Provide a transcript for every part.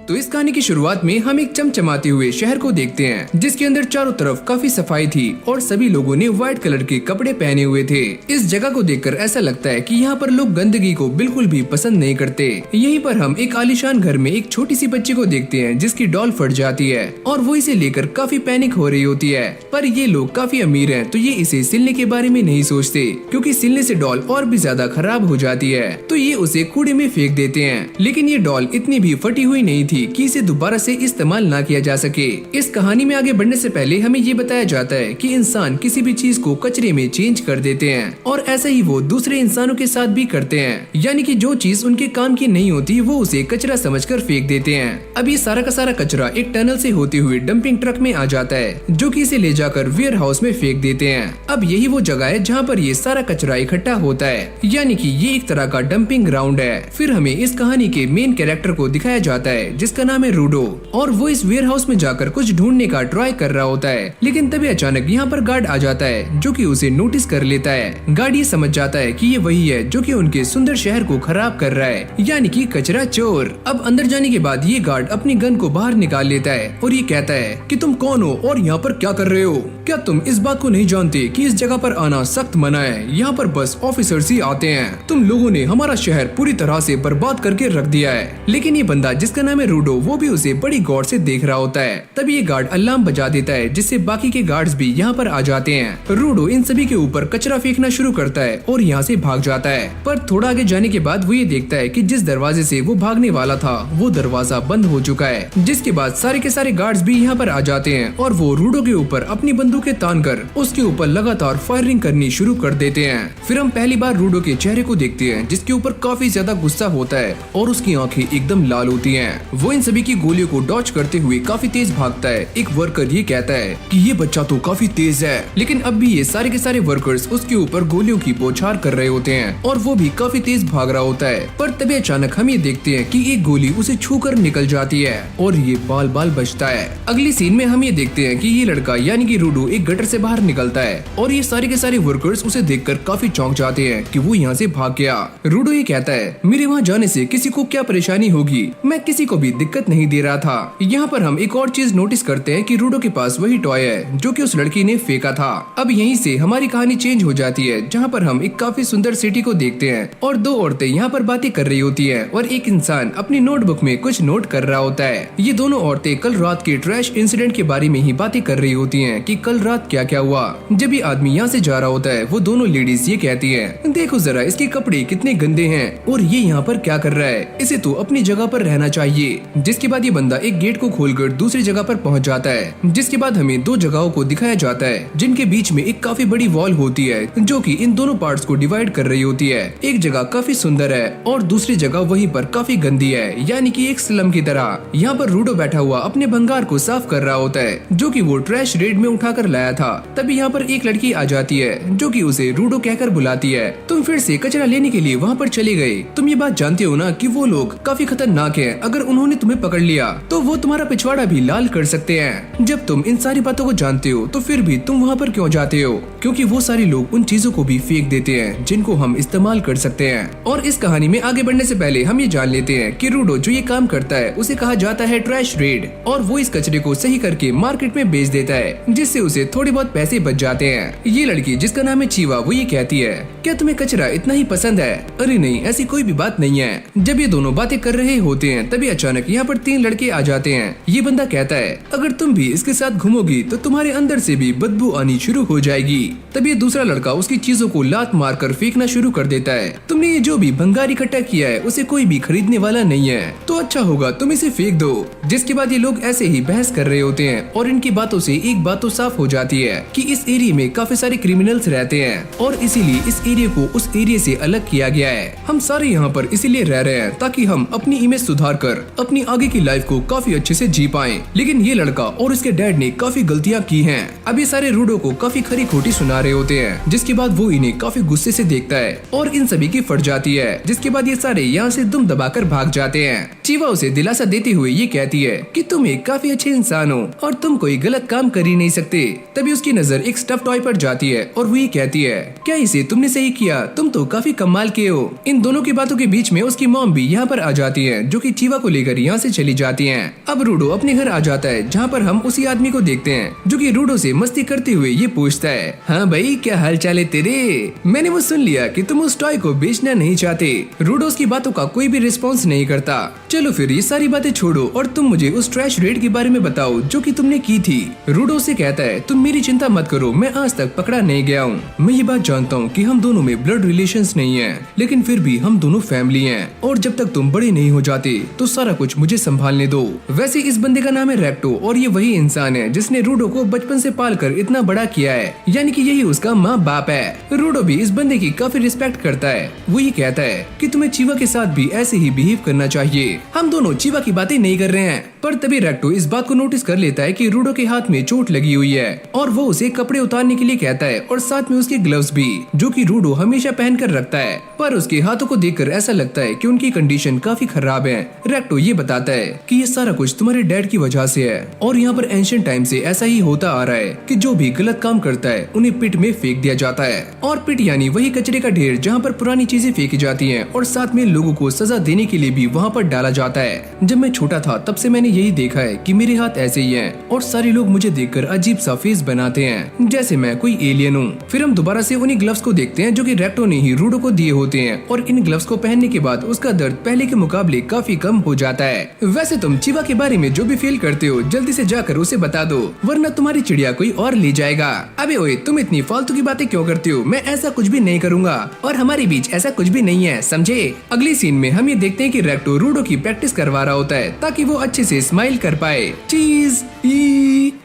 तो इस कहानी की शुरुआत में हम एक चमचमाते हुए शहर को देखते हैं जिसके अंदर चारों तरफ काफी सफाई थी और सभी लोगों ने व्हाइट कलर के कपड़े पहने हुए थे। इस जगह को देखकर ऐसा लगता है कि यहाँ पर लोग गंदगी को बिल्कुल भी पसंद नहीं करते। यहीं पर हम एक आलीशान घर में एक छोटी सी बच्ची को देखते हैं जिसकी डॉल फट जाती है और वो इसे लेकर काफी पैनिक हो रही होती है। पर ये लोग काफी अमीर हैं तो ये इसे सिलने के बारे में नहीं सोचते क्योंकि सिलने से डॉल और भी ज्यादा खराब हो जाती है, तो ये उसे कूड़े में फेंक देते हैं। लेकिन ये डॉल इतनी भी फटी हुई नहीं थी कि इसे दोबारा से इस्तेमाल ना किया जा सके। इस कहानी में आगे बढ़ने से पहले हमें ये बताया जाता है कि इंसान किसी भी चीज को कचरे में चेंज कर देते हैं और ऐसा ही वो दूसरे इंसानों के साथ भी करते हैं, यानी कि जो चीज उनके काम की नहीं होती वो उसे कचरा समझकर फेंक देते हैं। अब ये सारा का सारा कचरा एक टनल से होते हुए डंपिंग ट्रक में आ जाता है जो कि इसे ले जाकर वेयर हाउस में फेंक देते हैं। अब यही वो जगह है जहाँ पर ये सारा कचरा इकट्ठा होता है, यानी कि ये एक तरह का डंपिंग ग्राउंड है। फिर हमें इस कहानी के मेन कैरेक्टर को दिखाया जाता है जिसका नाम है रूडो और वो इस वेयर हाउस में जाकर कुछ ढूंढने का ट्राई कर रहा होता है। लेकिन तभी अचानक यहाँ पर गार्ड आ जाता है जो कि उसे नोटिस कर लेता है। गार्ड ये समझ जाता है कि ये वही है जो कि उनके सुंदर शहर को खराब कर रहा है, यानी कि कचरा चोर। अब अंदर जाने के बाद ये गार्ड अपनी गन को बाहर निकाल लेता है और ये कहता है कि तुम कौन हो और यहाँ पर क्या कर रहे हो? क्या तुम इस बात को नहीं जानते कि इस जगह पर आना सख्त मना है? यहाँ पर बस ऑफिसर्स ही आते हैं। तुम लोगों ने हमारा शहर पूरी तरह से बर्बाद करके रख दिया है। लेकिन ये बंदा जिसका नाम है रूडो वो भी उसे बड़ी गौर से देख रहा होता है। तभी ये गार्ड अलार्म बजा देता है जिससे बाकी के गार्ड्स भी यहाँ पर आ जाते हैं। रूडो इन सभी के ऊपर कचरा फेंकना शुरू करता है और यहाँ से भाग जाता है। पर थोड़ा आगे जाने के बाद वो ये देखता है कि जिस दरवाजे से वो भागने वाला था वो दरवाजा बंद हो चुका है। जिसके बाद सारे के सारे गार्ड्स भी यहाँ पर आ जाते हैं और वो रूडो के ऊपर अपनी बंदूकें तानकर उसके ऊपर लगातार फायरिंग करनी शुरू कर देते हैं। फिर हम पहली बार रूडो के चेहरे को देखते हैं जिसके ऊपर काफी ज्यादा गुस्सा होता है और उसकी आंखें एकदम लाल होती हैं। वो इन सभी की गोलियों को डॉच करते हुए काफी तेज भागता है। एक वर्कर ये कहता है कि ये बच्चा तो काफी तेज है, लेकिन अब भी ये सारे के सारे वर्कर्स उसके ऊपर गोलियों की बौछार कर रहे होते हैं और वो भी काफी तेज भाग रहा होता है। पर तभी अचानक हम ये देखते हैं कि एक गोली उसे छूकर निकल जाती है और ये बाल बाल बचता है। अगली सीन में हम ये देखते हैं कि ये लड़का यानी कि रूडो एक गटर से बाहर निकलता है और ये सारे के सारे वर्कर्स उसे देखकर काफी चौंक जाते हैं कि वो यहाँ से भाग गया। रूडो ये कहता है मेरे वहाँ जाने से किसी को क्या परेशानी होगी, मैं किसी को भी दिक्कत नहीं दे रहा था। यहाँ पर हम एक और चीज नोटिस करते हैं कि रूडो के पास वही टॉय है जो कि उस लड़की ने फेंका था। अब यहीं से हमारी कहानी चेंज हो जाती है जहाँ पर हम एक काफी सुंदर सिटी को देखते हैं और दो औरतें यहाँ पर बातें कर रही होती है और एक इंसान अपनी नोटबुक में कुछ नोट कर रहा होता है। ये दोनों औरतें कल रात के ट्रैश इंसिडेंट के बारे में ही बातें कर रही होती है कि कल रात क्या क्या हुआ। जब ये आदमी यहाँ से जा रहा होता है वो दोनों लेडीज ये कहती है देखो जरा इसके कपड़े कितने गंदे हैं और ये यहाँ पर क्या कर रहा है, इसे तो अपनी जगह पर रहना चाहिए। जिसके बाद ये बंदा एक गेट को खोलकर दूसरी जगह पर पहुंच जाता है। जिसके बाद हमें दो जगहों को दिखाया जाता है जिनके बीच में एक काफी बड़ी वॉल होती है जो कि इन दोनों पार्ट्स को डिवाइड कर रही होती है। एक जगह काफी सुंदर है और दूसरी जगह वहीं पर काफी गंदी है, यानी कि एक स्लम की तरह। यहाँ पर रूडो बैठा हुआ अपने भंगार को साफ कर रहा होता है जो कि वो ट्रैश रेड में उठाकर लाया था। तभी यहाँ पर एक लड़की आ जाती है जो कि उसे रूडो कहकर बुलाती है तुम फिर से कचरा लेने के लिए वहाँ पर चले गए। तुम ये बात जानते हो ना कि वो लोग काफी खतरनाक हैं, अगर उन्होंने तुम्हें पकड़ लिया तो वो तुम्हारा पिछवाड़ा भी लाल कर सकते हैं। जब तुम इन सारी बातों को जानते हो तो फिर भी तुम वहाँ पर क्यों जाते हो? क्योंकि वो सारे लोग उन चीजों को भी फेंक देते हैं जिनको हम इस्तेमाल कर सकते हैं। और इस कहानी में आगे बढ़ने से पहले हम ये जान लेते हैं कि रूडो जो ये काम करता है उसे कहा जाता है ट्रैश रेड और वो इस कचरे को सही करके मार्केट में बेच देता है जिससे उसे थोड़े बहुत पैसे बच जाते हैं। ये लड़की जिसका नाम है चीवा वो ये कहती है क्या तुम्हें कचरा इतना ही पसंद है? अरे नहीं, ऐसी कोई भी बात नहीं है। जब ये दोनों बातें कर रहे होते हैं तभी अचानक यहाँ पर तीन लड़के आ जाते हैं। ये बंदा कहता है अगर तुम भी इसके साथ घूमोगी तो तुम्हारे अंदर से भी बदबू आनी शुरू हो जाएगी। तभी ये दूसरा लड़का उसकी चीजों को लात मारकर फेंकना शुरू कर देता है तुमने ये जो भी भंगार इकट्ठा किया है उसे कोई भी खरीदने वाला नहीं है, तो अच्छा होगा तुम इसे फेंक दो। जिसके बाद ये लोग ऐसे ही बहस कर रहे होते हैं और इनकी बातों से एक बात तो साफ हो जाती है कि इस एरिया में काफी सारे क्रिमिनल्स रहते हैं और इसीलिए इस एरिया को उस एरिया से अलग किया गया है। हम सारे यहाँ पर इसीलिए रह रहे हैं ताकि हम अपनी इमेज सुधार कर अपनी आगे की लाइफ को काफी अच्छे से जी पाएं। लेकिन ये लड़का और इसके डैड ने काफी गलतियाँ की हैं। अब ये सारे रूडो को काफी खरी खोटी सुना रहे होते हैं जिसके बाद वो इन्हें काफी गुस्से से देखता है और इन सभी की फट जाती है। जिसके बाद ये सारे यहाँ से दुम दबाकर भाग जाते हैं। चीवा उसे दिलासा देते हुए ये कहती है कि तुम एक काफी अच्छे इंसान हो और तुम कोई गलत काम कर ही नहीं सकते। तभी उसकी नजर एक स्टफ टॉय पर जाती है और वो ये कहती है, क्या इसे तुमने सही किया, तुम तो काफी कमाल के हो। इन दोनों की बातों के बीच में उसकी मॉम भी यहाँ पर आ जाती है, जो कि चीवा को लेकर यहाँ से चली जाती हैं। अब रूडो अपने घर आ जाता है, जहाँ पर हम उसी आदमी को देखते हैं जो कि रूडो से मस्ती करते हुए ये पूछता है, हाँ भाई क्या हाल चाल है तेरे, मैंने वो सुन लिया कि तुम उस टॉय को बेचना नहीं चाहते। रूडो उसकी बातों का कोई भी रिस्पॉन्स नहीं करता। चलो फिर ये सारी बातें छोड़ो और तुम मुझे उस ट्रैश रेड के बारे में बताओ जो कि तुमने की थी। रूडो से कहता है, तुम मेरी चिंता मत करो, मैं आज तक पकड़ा नहीं गया हूँ। मैं ये बात जानता हूँ कि हम दोनों में ब्लड रिलेशंस नहीं है, लेकिन फिर भी हम दोनों फैमिली हैं और जब तक तुम बड़े नहीं हो जाते तो सारा कुछ मुझे संभालने दो। वैसे इस बंदे का नाम है रेक्टो और ये वही इंसान है जिसने रूडो को बचपन से पालकर इतना बड़ा किया है, यानी कि यही उसका माँ बाप है। रूडो भी इस बंदे की काफी रिस्पेक्ट करता है। वो ये कहता है कि तुम्हें चीवा के साथ भी ऐसे ही बिहेव करना चाहिए। हम दोनों चीवा की बातें नहीं कर रहे हैं। पर तभी रेक्टो इस बात को नोटिस कर लेता है कि रूडो के हाथ में चोट लगी हुई है और वो उसे कपड़े उतारने के लिए कहता है और साथ में उसके ग्लव्स भी, जो कि रूडो हमेशा पहन कर रखता है। पर उसके हाथों को देखकर ऐसा लगता है कि उनकी कंडीशन काफी खराब है। रेक्टो ये बताता है कि ये सारा कुछ तुम्हारे डैड की वजह से है और यहाँ पर एंशिएंट टाइम से ऐसा ही होता आ रहा है कि जो भी गलत काम करता है उन्हें पिट में फेंक दिया जाता है। और पिट यानी वही कचरे का ढेर जहाँ पर पुरानी चीजें फेंकी जाती हैं और साथ में लोगों को सजा देने के लिए भी वहाँ पर डाला जाता है। जब मैं छोटा था तब से मैंने यही देखा है कि मेरे हाथ ऐसे ही हैं और सारे लोग मुझे देखकर अजीब सा फेस बनाते हैं जैसे मैं कोई एलियन हूँ। फिर हम दोबारा से उन्हीं ग्लव्स को देखते हैं जो कि रेक्टो ने ही रूडो को दिए होते हैं और इन ग्लव्स को पहनने के बाद उसका दर्द पहले के मुकाबले काफी कम हो जाता है। वैसे तुम चीवा के बारे में जो भी फील करते हो जल्दी से जाकर उसे बता दो, वरना तुम्हारी चिड़िया कोई और ले जाएगा। अबे ओए, तुम इतनी फालतू की बातें क्यों करते हो? मैं ऐसा कुछ भी नहीं करूंगा और हमारे बीच ऐसा कुछ भी नहीं है, समझे? अगली सीन में हम ये देखते हैं कि रेक्टो रूडो की प्रैक्टिस करवा रहा होता है ताकि वो अच्छे से स्माइल कर पाए। चीज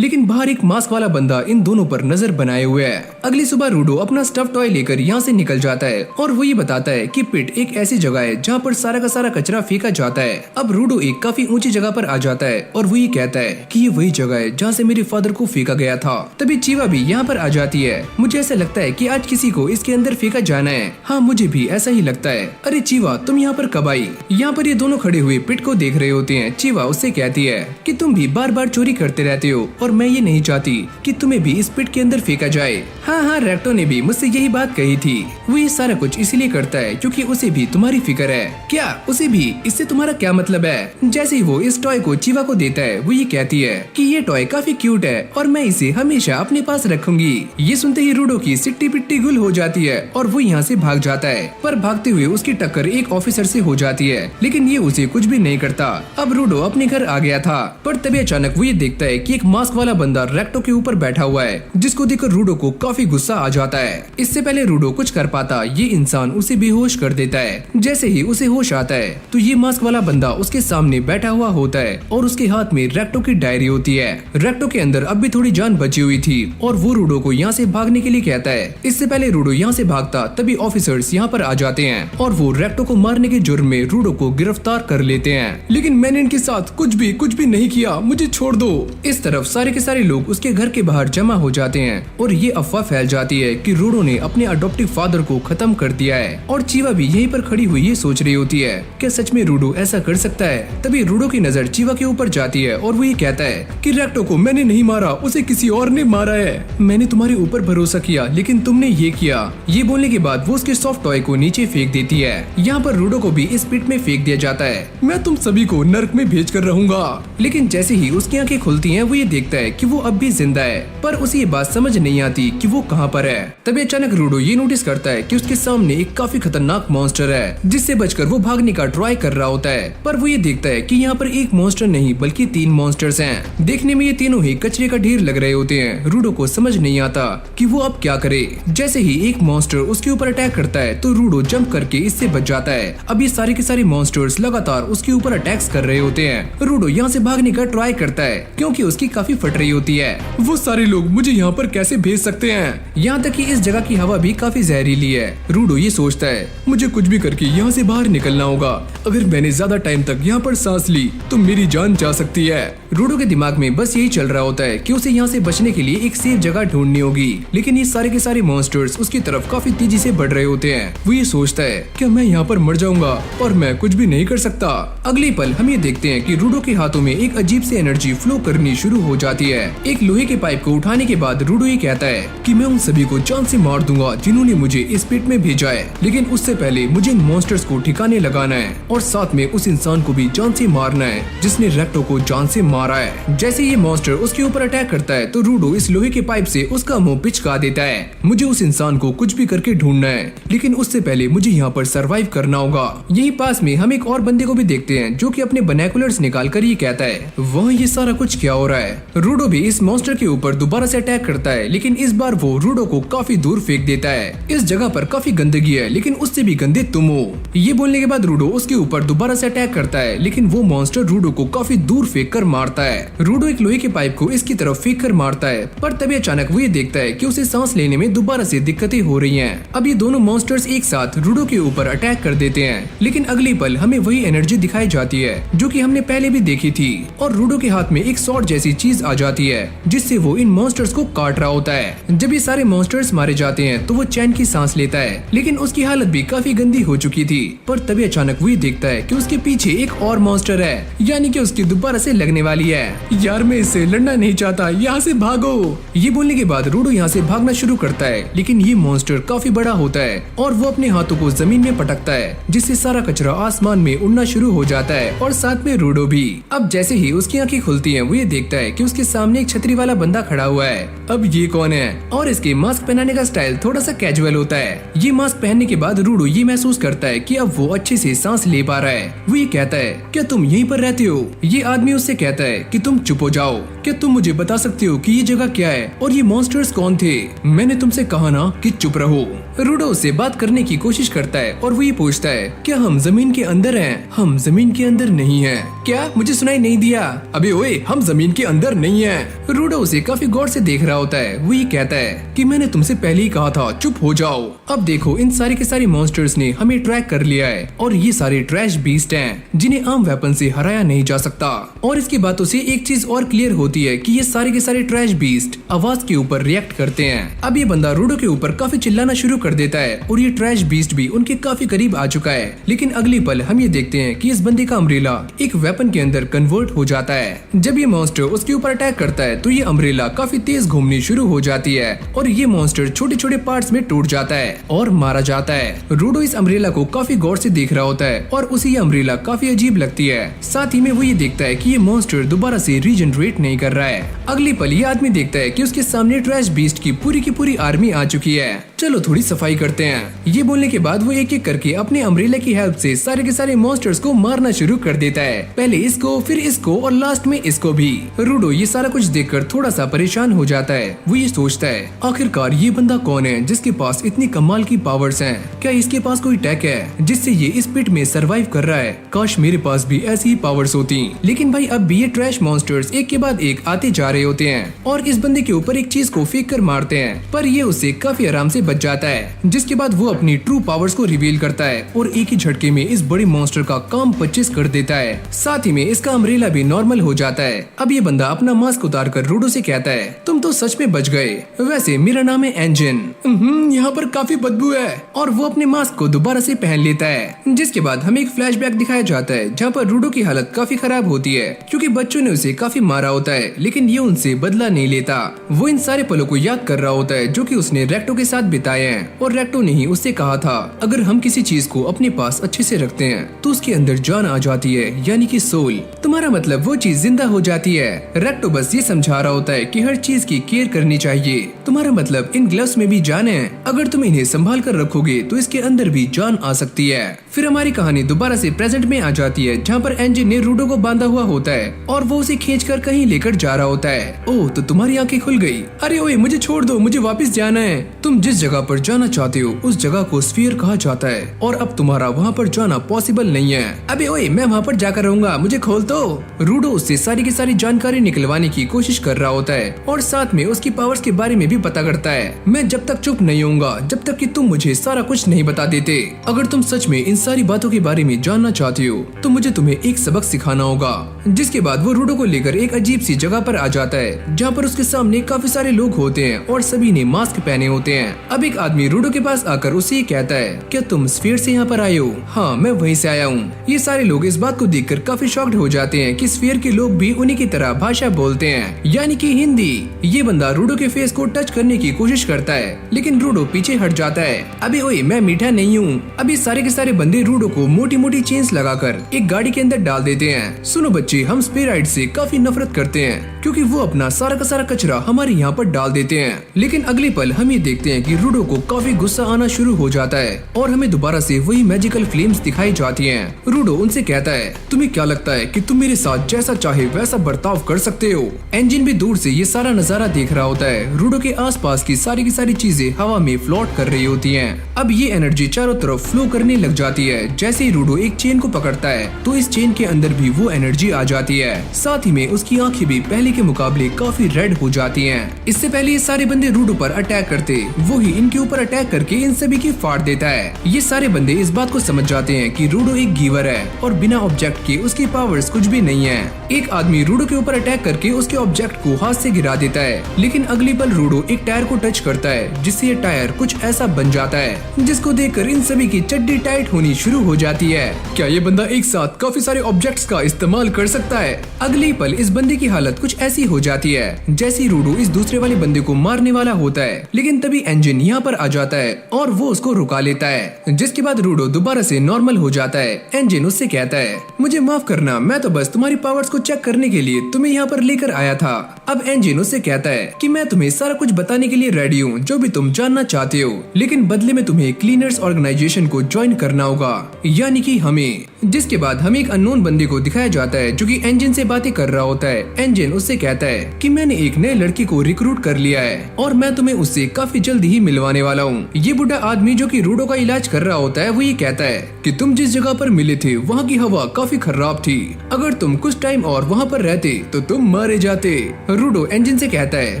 लेकिन बाहर एक मास्क वाला बंदा इन दोनों पर नजर बनाए हुए है। अगली सुबह रूडो अपना स्टफ टॉय लेकर यहाँ से निकल जाता है और वो ये बताता है कि पिट एक ऐसी जगह है जहाँ पर सारा का सारा कचरा फेंका जाता है। अब रूडो एक काफी ऊंची जगह पर आ जाता है और वो ये कहता है कि ये वही जगह है जहाँ से मेरे फादर को फेंका गया था। तभी चीवा भी यहाँ पर आ जाती है। मुझे ऐसा लगता है कि आज किसी को इसके अंदर फेंका जाना है। हाँ, मुझे भी ऐसा ही लगता है। अरे चीवा, तुम यहाँ पर कब आई? यहाँ पर ये दोनों खड़े हुए पिट को देख रहे होते हैं। चीवा उससे कहती है कि तुम भी बार बार चोरी करते रहते हो और मैं ये नहीं चाहती कि तुम्हें भी इस पिट के अंदर फेंका जाए। हाँ, रेक्टो ने भी मुझसे यही बात कही थी। वो ये सारा कुछ इसीलिए करता है क्योंकि उसे भी तुम्हारी फिक्र है। क्या उसे भी? इससे तुम्हारा क्या मतलब है? जैसे ही वो इस टॉय को चीवा को देता है वो ये कहती है कि ये टॉय काफी क्यूट है और मैं इसे हमेशा अपने पास रखूंगी। ये सुनते ही रूडो की सिट्टी पिट्टी गुल हो जाती है और वो यहाँ से भाग जाता है। पर भागते हुए उसकी टक्कर एक ऑफिसर से हो जाती है, लेकिन ये उसे कुछ भी नहीं करता। अब रूडो अपने घर आ गया था, पर तभी अचानक वो ये देखता है कि एक मास्क वाला बंदा रेक्टो के ऊपर बैठा हुआ है, जिसको देखकर रूडो को काफी गुस्सा आ जाता है। इससे पहले रूडो कुछ कर पाता, ये इंसान उसे बेहोश कर देता है। जैसे ही उसे होश आता है तो ये मास्क वाला बंदा उसके सामने बैठा हुआ होता है और उसके हाथ में रेक्टो की डायरी होती है। रेक्टो के अंदर अब भी थोड़ी जान बची हुई थी और वो रूडो को यहाँ से भागने के लिए कहता है। इससे पहले रूडो यहाँ से भागता तभी ऑफिसर्स यहाँ पर आ जाते हैं और वो रेक्टो को मारने के जुर्म में रूडो को गिरफ्तार कर लेते हैं। लेकिन मैंने इनके साथ कुछ भी नहीं किया, मुझे छोड़ दो। इस तरफ सारे के सारे लोग उसके घर के बाहर जमा हो जाते हैं और ये अफवाह फैल जाती है कि रूडो ने अपने अडॉप्टिव फादर को खत्म कर दिया है। और चीवा भी यहीं पर खड़ी हुई ये सोच रही होती है, क्या सच में रूडो ऐसा कर सकता है? तभी रूडो की नजर चीवा के ऊपर जाती है और वो ये कहता है कि रेक्टो को मैंने नहीं मारा, उसे किसी और ने मारा है। मैंने तुम्हारे ऊपर भरोसा किया लेकिन तुमने ये किया। ये बोलने के बाद वो उसके सॉफ्ट टॉय को नीचे फेंक देती है। यहाँ पर रूडो को भी इस पिट में फेंक दिया जाता है। मैं तुम सभी को नर्क में भेज कर रहूंगा। लेकिन जैसे ही उसकी आंखें खुलती हैं वो ये देखता है कि वो अब भी जिंदा है, पर उसे ये बात समझ नहीं आती कि वो कहाँ पर है। तभी अचानक रूडो ये नोटिस करता है कि उसके सामने एक काफी खतरनाक मॉन्स्टर है, जिससे बचकर वो भागने का ट्राई कर रहा होता है। पर वो ये देखता है कि यहाँ पर एक मॉन्स्टर नहीं बल्कि 3 मॉन्स्टर्स हैं। देखने में ये तीनों ही कचरे का ढेर लग रहे होते हैं। रूडो को समझ नहीं आता कि वो अब क्या करे। जैसे ही एक मॉन्स्टर उसके ऊपर अटैक करता है तो रूडो जंप करके इससे बच जाता है। अब ये सारे के सारे मॉन्स्टर्स लगातार उसके ऊपर अटैक्स कर रहे होते हैं। रूडो यहाँ से भागने का ट्राई करता है क्योंकि उसकी काफी फट रही होती है। वो सारे लोग मुझे यहाँ पर कैसे भेज सकते हैं? यहाँ तक कि इस जगह की हवा भी काफी जहरीली है। रूडो ये सोचता है मुझे कुछ भी करके यहाँ से बाहर निकलना होगा। अगर मैंने ज्यादा टाइम तक यहाँ पर सांस ली तो मेरी जान जा सकती है। रूडो के दिमाग में बस यही चल रहा होता है कि उसे यहाँ से बचने के लिए एक सेफ जगह ढूंढनी होगी, लेकिन ये सारे के सारे मॉन्स्टर्स उसकी तरफ काफी तेजी से बढ़ रहे होते हैं। वो ये सोचता है क्या मैं यहाँ पर मर जाऊंगा और मैं कुछ भी नहीं कर सकता। अगले पल हम ये देखते हैं कि रूडो के हाथों में एक अजीब सी एनर्जी फ्लो करनी शुरू हो जाती है। एक लोहे के पाइप को उठाने के बाद रूडो ये कहता है कि मैं उन सभी को जान से मार दूंगा जिन्होंने मुझे इस पिट में भेजा है, लेकिन उससे पहले मुझे इन मॉन्स्टर्स को ठिकाने लगाना है और साथ में उस इंसान को भी जान से मारना है जिसने रेक्टो को जान से मारा है। जैसे ये मॉन्स्टर उसके ऊपर अटैक करता है तो रूडो इस लोहे के पाइप से उसका मुंह पिचका देता है। मुझे उस इंसान को कुछ भी करके ढूंढना है, लेकिन उससे पहले मुझे यहाँ पर सरवाइव करना होगा। यही पास में हम एक और बंदे को भी देखते हैं जो कि अपने बाइनोकुलर्स निकाल कर ये कहता है वहाँ ये सारा कुछ क्या हो रहा है। रूडो भी इस मॉन्स्टर के ऊपर दोबारा से अटैक करता है, लेकिन इस बार वो रूडो को काफी दूर फेंक देता है। इस जगह पर काफी गंदगी है, लेकिन उससे भी गंदे तुम हो। ये बोलने के बाद रूडो उसके ऊपर दोबारा से अटैक करता है, लेकिन वो मॉन्स्टर रूडो को काफी दूर फेंक कर मारता है। रूडो एक लोहे के पाइप को इसकी तरफ फेंक कर मारता है, पर तभी अचानक वो ये देखता है कि उसे सांस लेने में दोबारा से दिक्कतें हो रही हैं। अब ये दोनों मॉन्स्टर्स एक साथ रूडो के ऊपर अटैक कर देते हैं, लेकिन अगली पल हमें वही एनर्जी दिखाई जाती है जो कि हमने पहले भी देखी थी, और रूडो के हाथ में एक सॉर्ड जैसी चीज आ जाती है जिससे वो इन मॉन्स्टर्स को काट रहा होता है। जब ये सारे मॉन्स्टर्स मारे जाते हैं तो वो चैन की सांस लेता है, लेकिन उसकी हालत भी काफी गंदी हो चुकी थी। पर तभी अचानक वो देखता है कि उसके पीछे एक और मॉन्स्टर है, यानी कि उसकी दोबारा से लगने वाली है। यार मैं इससे लड़ना नहीं चाहता, यहाँ से भागो। ये बोलने के बाद रूडो यहाँ से भागना शुरू करता है, लेकिन ये मॉन्स्टर काफी बड़ा होता है और वो अपने हाथों को जमीन में पटकता है, जिससे सारा कचरा आसमान में उड़ना शुरू हो जाता है और साथ में रूडो भी। अब जैसे ही उसकी आंखें खुलती हैं, वो ये देखता है कि उसके सामने एक छतरी वाला बंदा खड़ा हुआ है। अब ये कौन है? और इसके मास्क पहनाने का स्टाइल थोड़ा सा कैजुअल होता है। ये मास्क पहनने के बाद रूडो ये महसूस करता है कि अब वो अच्छे से सांस ले पा रहा है। वो ये कहता है क्या तुम यहीं पर रहते हो? ये आदमी उससे कहता है कि तुम चुप हो जाओ, क्या तुम मुझे बता सकते हो कि ये जगह क्या है और ये मॉन्स्टर्स कौन थे? मैंने तुमसे कहा ना कि चुप रहो। रूडो उससे बात करने की कोशिश करता है और वो ये पूछता है क्या हम जमीन के अंदर हैं? हम जमीन के अंदर नहीं हैं। क्या मुझे सुनाई नहीं दिया? अबे ओए, हम जमीन के अंदर नहीं हैं। रूडो उसे काफी गौर से देख रहा होता है। वो ये कहता है कि मैंने तुमसे पहले ही कहा था चुप हो जाओ। अब देखो इन सारे के सारे मॉन्स्टर्स ने हमें ट्रैक कर लिया है और ये सारे ट्रैश बीस्ट हैं जिन्हें आम वेपन से हराया नहीं जा सकता। और इसकी बातों से एक चीज और क्लियर होती है कि ये सारे के सारे ट्रैश बीस्ट आवाज के ऊपर रिएक्ट करते हैं। अब ये बंदा रूडो के ऊपर काफी चिल्लाना शुरू कर देता है और ये ट्रैश बीस्ट भी उनके काफी करीब आ चुका है, लेकिन अगली पल हम ये देखते हैं कि इस बंदे का अम्ब्रेला एक वेपन के अंदर कन्वर्ट हो जाता है। जब ये मॉन्स्टर उसके ऊपर अटैक करता है तो ये अम्ब्रेला काफी तेज घूमनी शुरू हो जाती है और ये मॉन्स्टर छोटे छोटे पार्ट्स में टूट जाता है और मारा जाता है। रूडो इस अम्ब्रेला को काफी गौर से देख रहा होता है और उसे ये अम्ब्रेला काफी अजीब लगती है। साथ ही में वो ये देखता है कि ये मॉन्स्टर दोबारा से रीजनरेट नहीं कर रहा है। अगली पल ये आदमी देखता है कि उसके सामने ट्रैश बीस्ट की पूरी आर्मी आ चुकी है। चलो थोड़ी सफाई करते हैं। ये बोलने के बाद वो एक एक करके अपने अम्ब्रेला की हेल्प से सारे के सारे मॉन्स्टर्स को मारना शुरू कर देता है, पहले इसको, फिर इसको और लास्ट में इसको भी। रूडो ये सारा कुछ देखकर थोड़ा सा परेशान हो जाता है। वो ये सोचता है आखिरकार ये बंदा कौन है जिसके पास इतनी कमाल की पावर्स हैं? क्या इसके पास कोई टेक है जिससे ये इस पिट में सरवाइव कर रहा है? काश मेरे पास भी ऐसी ही पावर्स होती। लेकिन भाई अब भी ये ट्रैश मॉन्स्टर्स एक के बाद एक आते जा रहे होते हैं और इस बंदे के ऊपर एक चीज को फेंक कर मारते हैं, पर ये उससे काफी आराम से बच जाता है, जिसके बाद वो अपनी ट्रू पावर्स को रिवील करता है और एक ही झटके में इस बड़े मॉन्स्टर का काम 25 कर देता है। साथ ही में इसका अम्ब्रेला भी नॉर्मल हो जाता है। अब ये बंदा अपना मास्क उतार कर रूडो से कहता है तुम तो सच में बच गए, वैसे मेरा नाम है एंजिन। यहाँ पर काफी बदबू है। और वो अपने मास्क को दोबारा से पहन लेता है, जिसके बाद हमें एक फ्लैशबैक दिखाया जाता है जहाँ पर रूडो की हालत काफी खराब होती है क्योंकि बच्चों ने उसे काफी मारा होता है, लेकिन ये उनसे बदला नहीं लेता। वो इन सारे पलों को याद कर रहा होता है जो कि उसने रेक्टो के साथ बिताए हैं और रेक्टो ने ही उससे कहा था अगर हम किसी चीज को अपने पास अच्छे से रखते हैं तो उसके अंदर जान आ जाती है, यानी कि सोल। तुम्हारा मतलब वो चीज जिंदा हो जाती है। रेक्टो बस ये समझा रहा होता है कि हर चीज की केयर करनी चाहिए। तुम्हारा मतलब इन ग्लव्स में भी जान है, अगर तुम इन्हें संभाल कर रखोगे तो इसके अंदर भी जान आ सकती है। फिर हमारी कहानी दोबारा से प्रेजेंट में आ जाती है जहाँ पर एंजिन ने रूडो को बांधा हुआ होता है और वो उसे खींचकर कहीं लेकर जा रहा होता है। ओह तो तुम्हारी आंखें खुल गई। अरे ओए मुझे छोड़ दो, मुझे वापस जाना है। तुम जिस जगह जगह पर जाना चाहते हो उस जगह को स्फीयर कहा जाता है और अब तुम्हारा वहाँ पर जाना पॉसिबल नहीं है। अबे ओए, मैं वहाँ पर जाकर रहूंगा, मुझे खोल तो। रूडो उससे सारी की सारी जानकारी निकलवाने की कोशिश कर रहा होता है और साथ में उसकी पावर्स के बारे में भी पता करता है। मैं जब तक चुप नहीं होऊंगा जब तक कि तुम मुझे सारा कुछ नहीं बता देते। अगर तुम सच में इन सारी बातों के बारे में जानना चाहते हो तो मुझे तुम्हें एक सबक सिखाना होगा। जिसके बाद वो रूडो को लेकर एक अजीब सी जगह पर आ जाता है जहाँ पर उसके सामने काफी सारे लोग होते हैं और सभी ने मास्क पहने होते हैं। अब एक आदमी रूडो के पास आकर उसे ये कहता है, क्या तुम स्फीयर से यहाँ पर आए हो? हाँ, मैं वहीं से आया हूँ। ये सारे लोग इस बात को देखकर काफी शॉक्ड हो जाते हैं कि स्फीयर के लोग भी उन्हीं की तरह भाषा बोलते हैं, यानी कि हिंदी। ये बंदा रूडो के फेस को टच करने की कोशिश करता है लेकिन रूडो पीछे हट जाता है। अबे ओए, मैं मीठा नहीं हूँ। अभी सारे के सारे बंदे रूडो को मोटी मोटी चेन्स लगाकर एक गाड़ी के अंदर डाल देते हैं। सुनो बच्चे, हम स्पेराइड से काफी नफरत करते हैं क्योंकि वो अपना सारा का सारा कचरा हमारे यहाँ पर डाल देते हैं। लेकिन अगले पल हम ये देखते हैं कि रूडो को काफी गुस्सा आना शुरू हो जाता है और हमें दोबारा से वही मैजिकल फ्लेम्स दिखाई जाती हैं। रूडो उनसे कहता है, तुम्हें क्या लगता है कि तुम मेरे साथ जैसा चाहे वैसा बर्ताव कर सकते हो? एंजिन भी दूर से ये सारा नजारा देख रहा होता है। रूडो के आसपास की सारी चीजें हवा में फ्लोट कर रही होती हैं। अब ये एनर्जी चारों तरफ फ्लो करने लग जाती है। जैसे ही रूडो एक चेन को पकड़ता है तो इस चेन के अंदर भी वो एनर्जी आ जाती है। साथ ही में उसकी आंखें भी पहले के मुकाबले काफी रेड हो जाती हैं। इससे पहले ये सारे बंदे रूडो पर अटैक करते, वो ही इनके ऊपर अटैक करके इन सभी की फाड़ देता है। ये सारे बंदे इस बात को समझ जाते हैं कि रूडो एक गिवर है और बिना ऑब्जेक्ट के उसकी पावर्स कुछ भी नहीं है। एक आदमी रूडो के ऊपर अटैक करके उसके ऑब्जेक्ट को हाथ से गिरा देता है लेकिन अगली पल रूडो एक टायर को टच करता है जिससे ये टायर कुछ ऐसा बन जाता है जिसको देखकर इन सभी की चड्डी टाइट होनी शुरू हो जाती है। क्या ये बंदा एक साथ काफी सारे ऑब्जेक्ट्स का इस्तेमाल कर सकता है? अगली पल इस बंदे की हालत कुछ ऐसी हो जाती है जैसे रूडो इस दूसरे वाले बंदे को मारने वाला होता है लेकिन तभी एंजिन यहाँ पर आ जाता है और वो उसको रुका लेता है। जिसके बाद रूडो दोबारा से नॉर्मल हो जाता है। एंजिन उससे कहता है, मुझे माफ करना, मैं तो बस तुम्हारी पावर्स को चेक करने के लिए तुम्हें यहाँ पर लेकर आया था। अब एंजिन उससे कहता है कि मैं तुम्हें सारा कुछ बताने के लिए रेडी हूँ जो भी तुम जानना चाहते हो, लेकिन बदले में तुम्हें क्लीनर्स ऑर्गेनाइजेशन को ज्वाइन करना होगा, यानी कि हमें। जिसके बाद हमें एक अननोन बंदे को दिखाया जाता है जो कि एंजिन से बातें कर रहा होता है। एंजिन उससे कहता है कि मैंने एक नए लड़की को रिक्रूट कर लिया है और मैं तुम्हें उससे काफी जल्द ही मिलवाने वाला हूँ। ये बुढ़ा आदमी जो कि रूडो का इलाज कर रहा होता है वो ये कहता है कि तुम जिस जगह पर मिले थे वहाँ की हवा काफी खराब थी, अगर तुम कुछ टाइम और वहाँ पर रहते तो तुम मारे जाते। रूडो एंजिन से कहता है,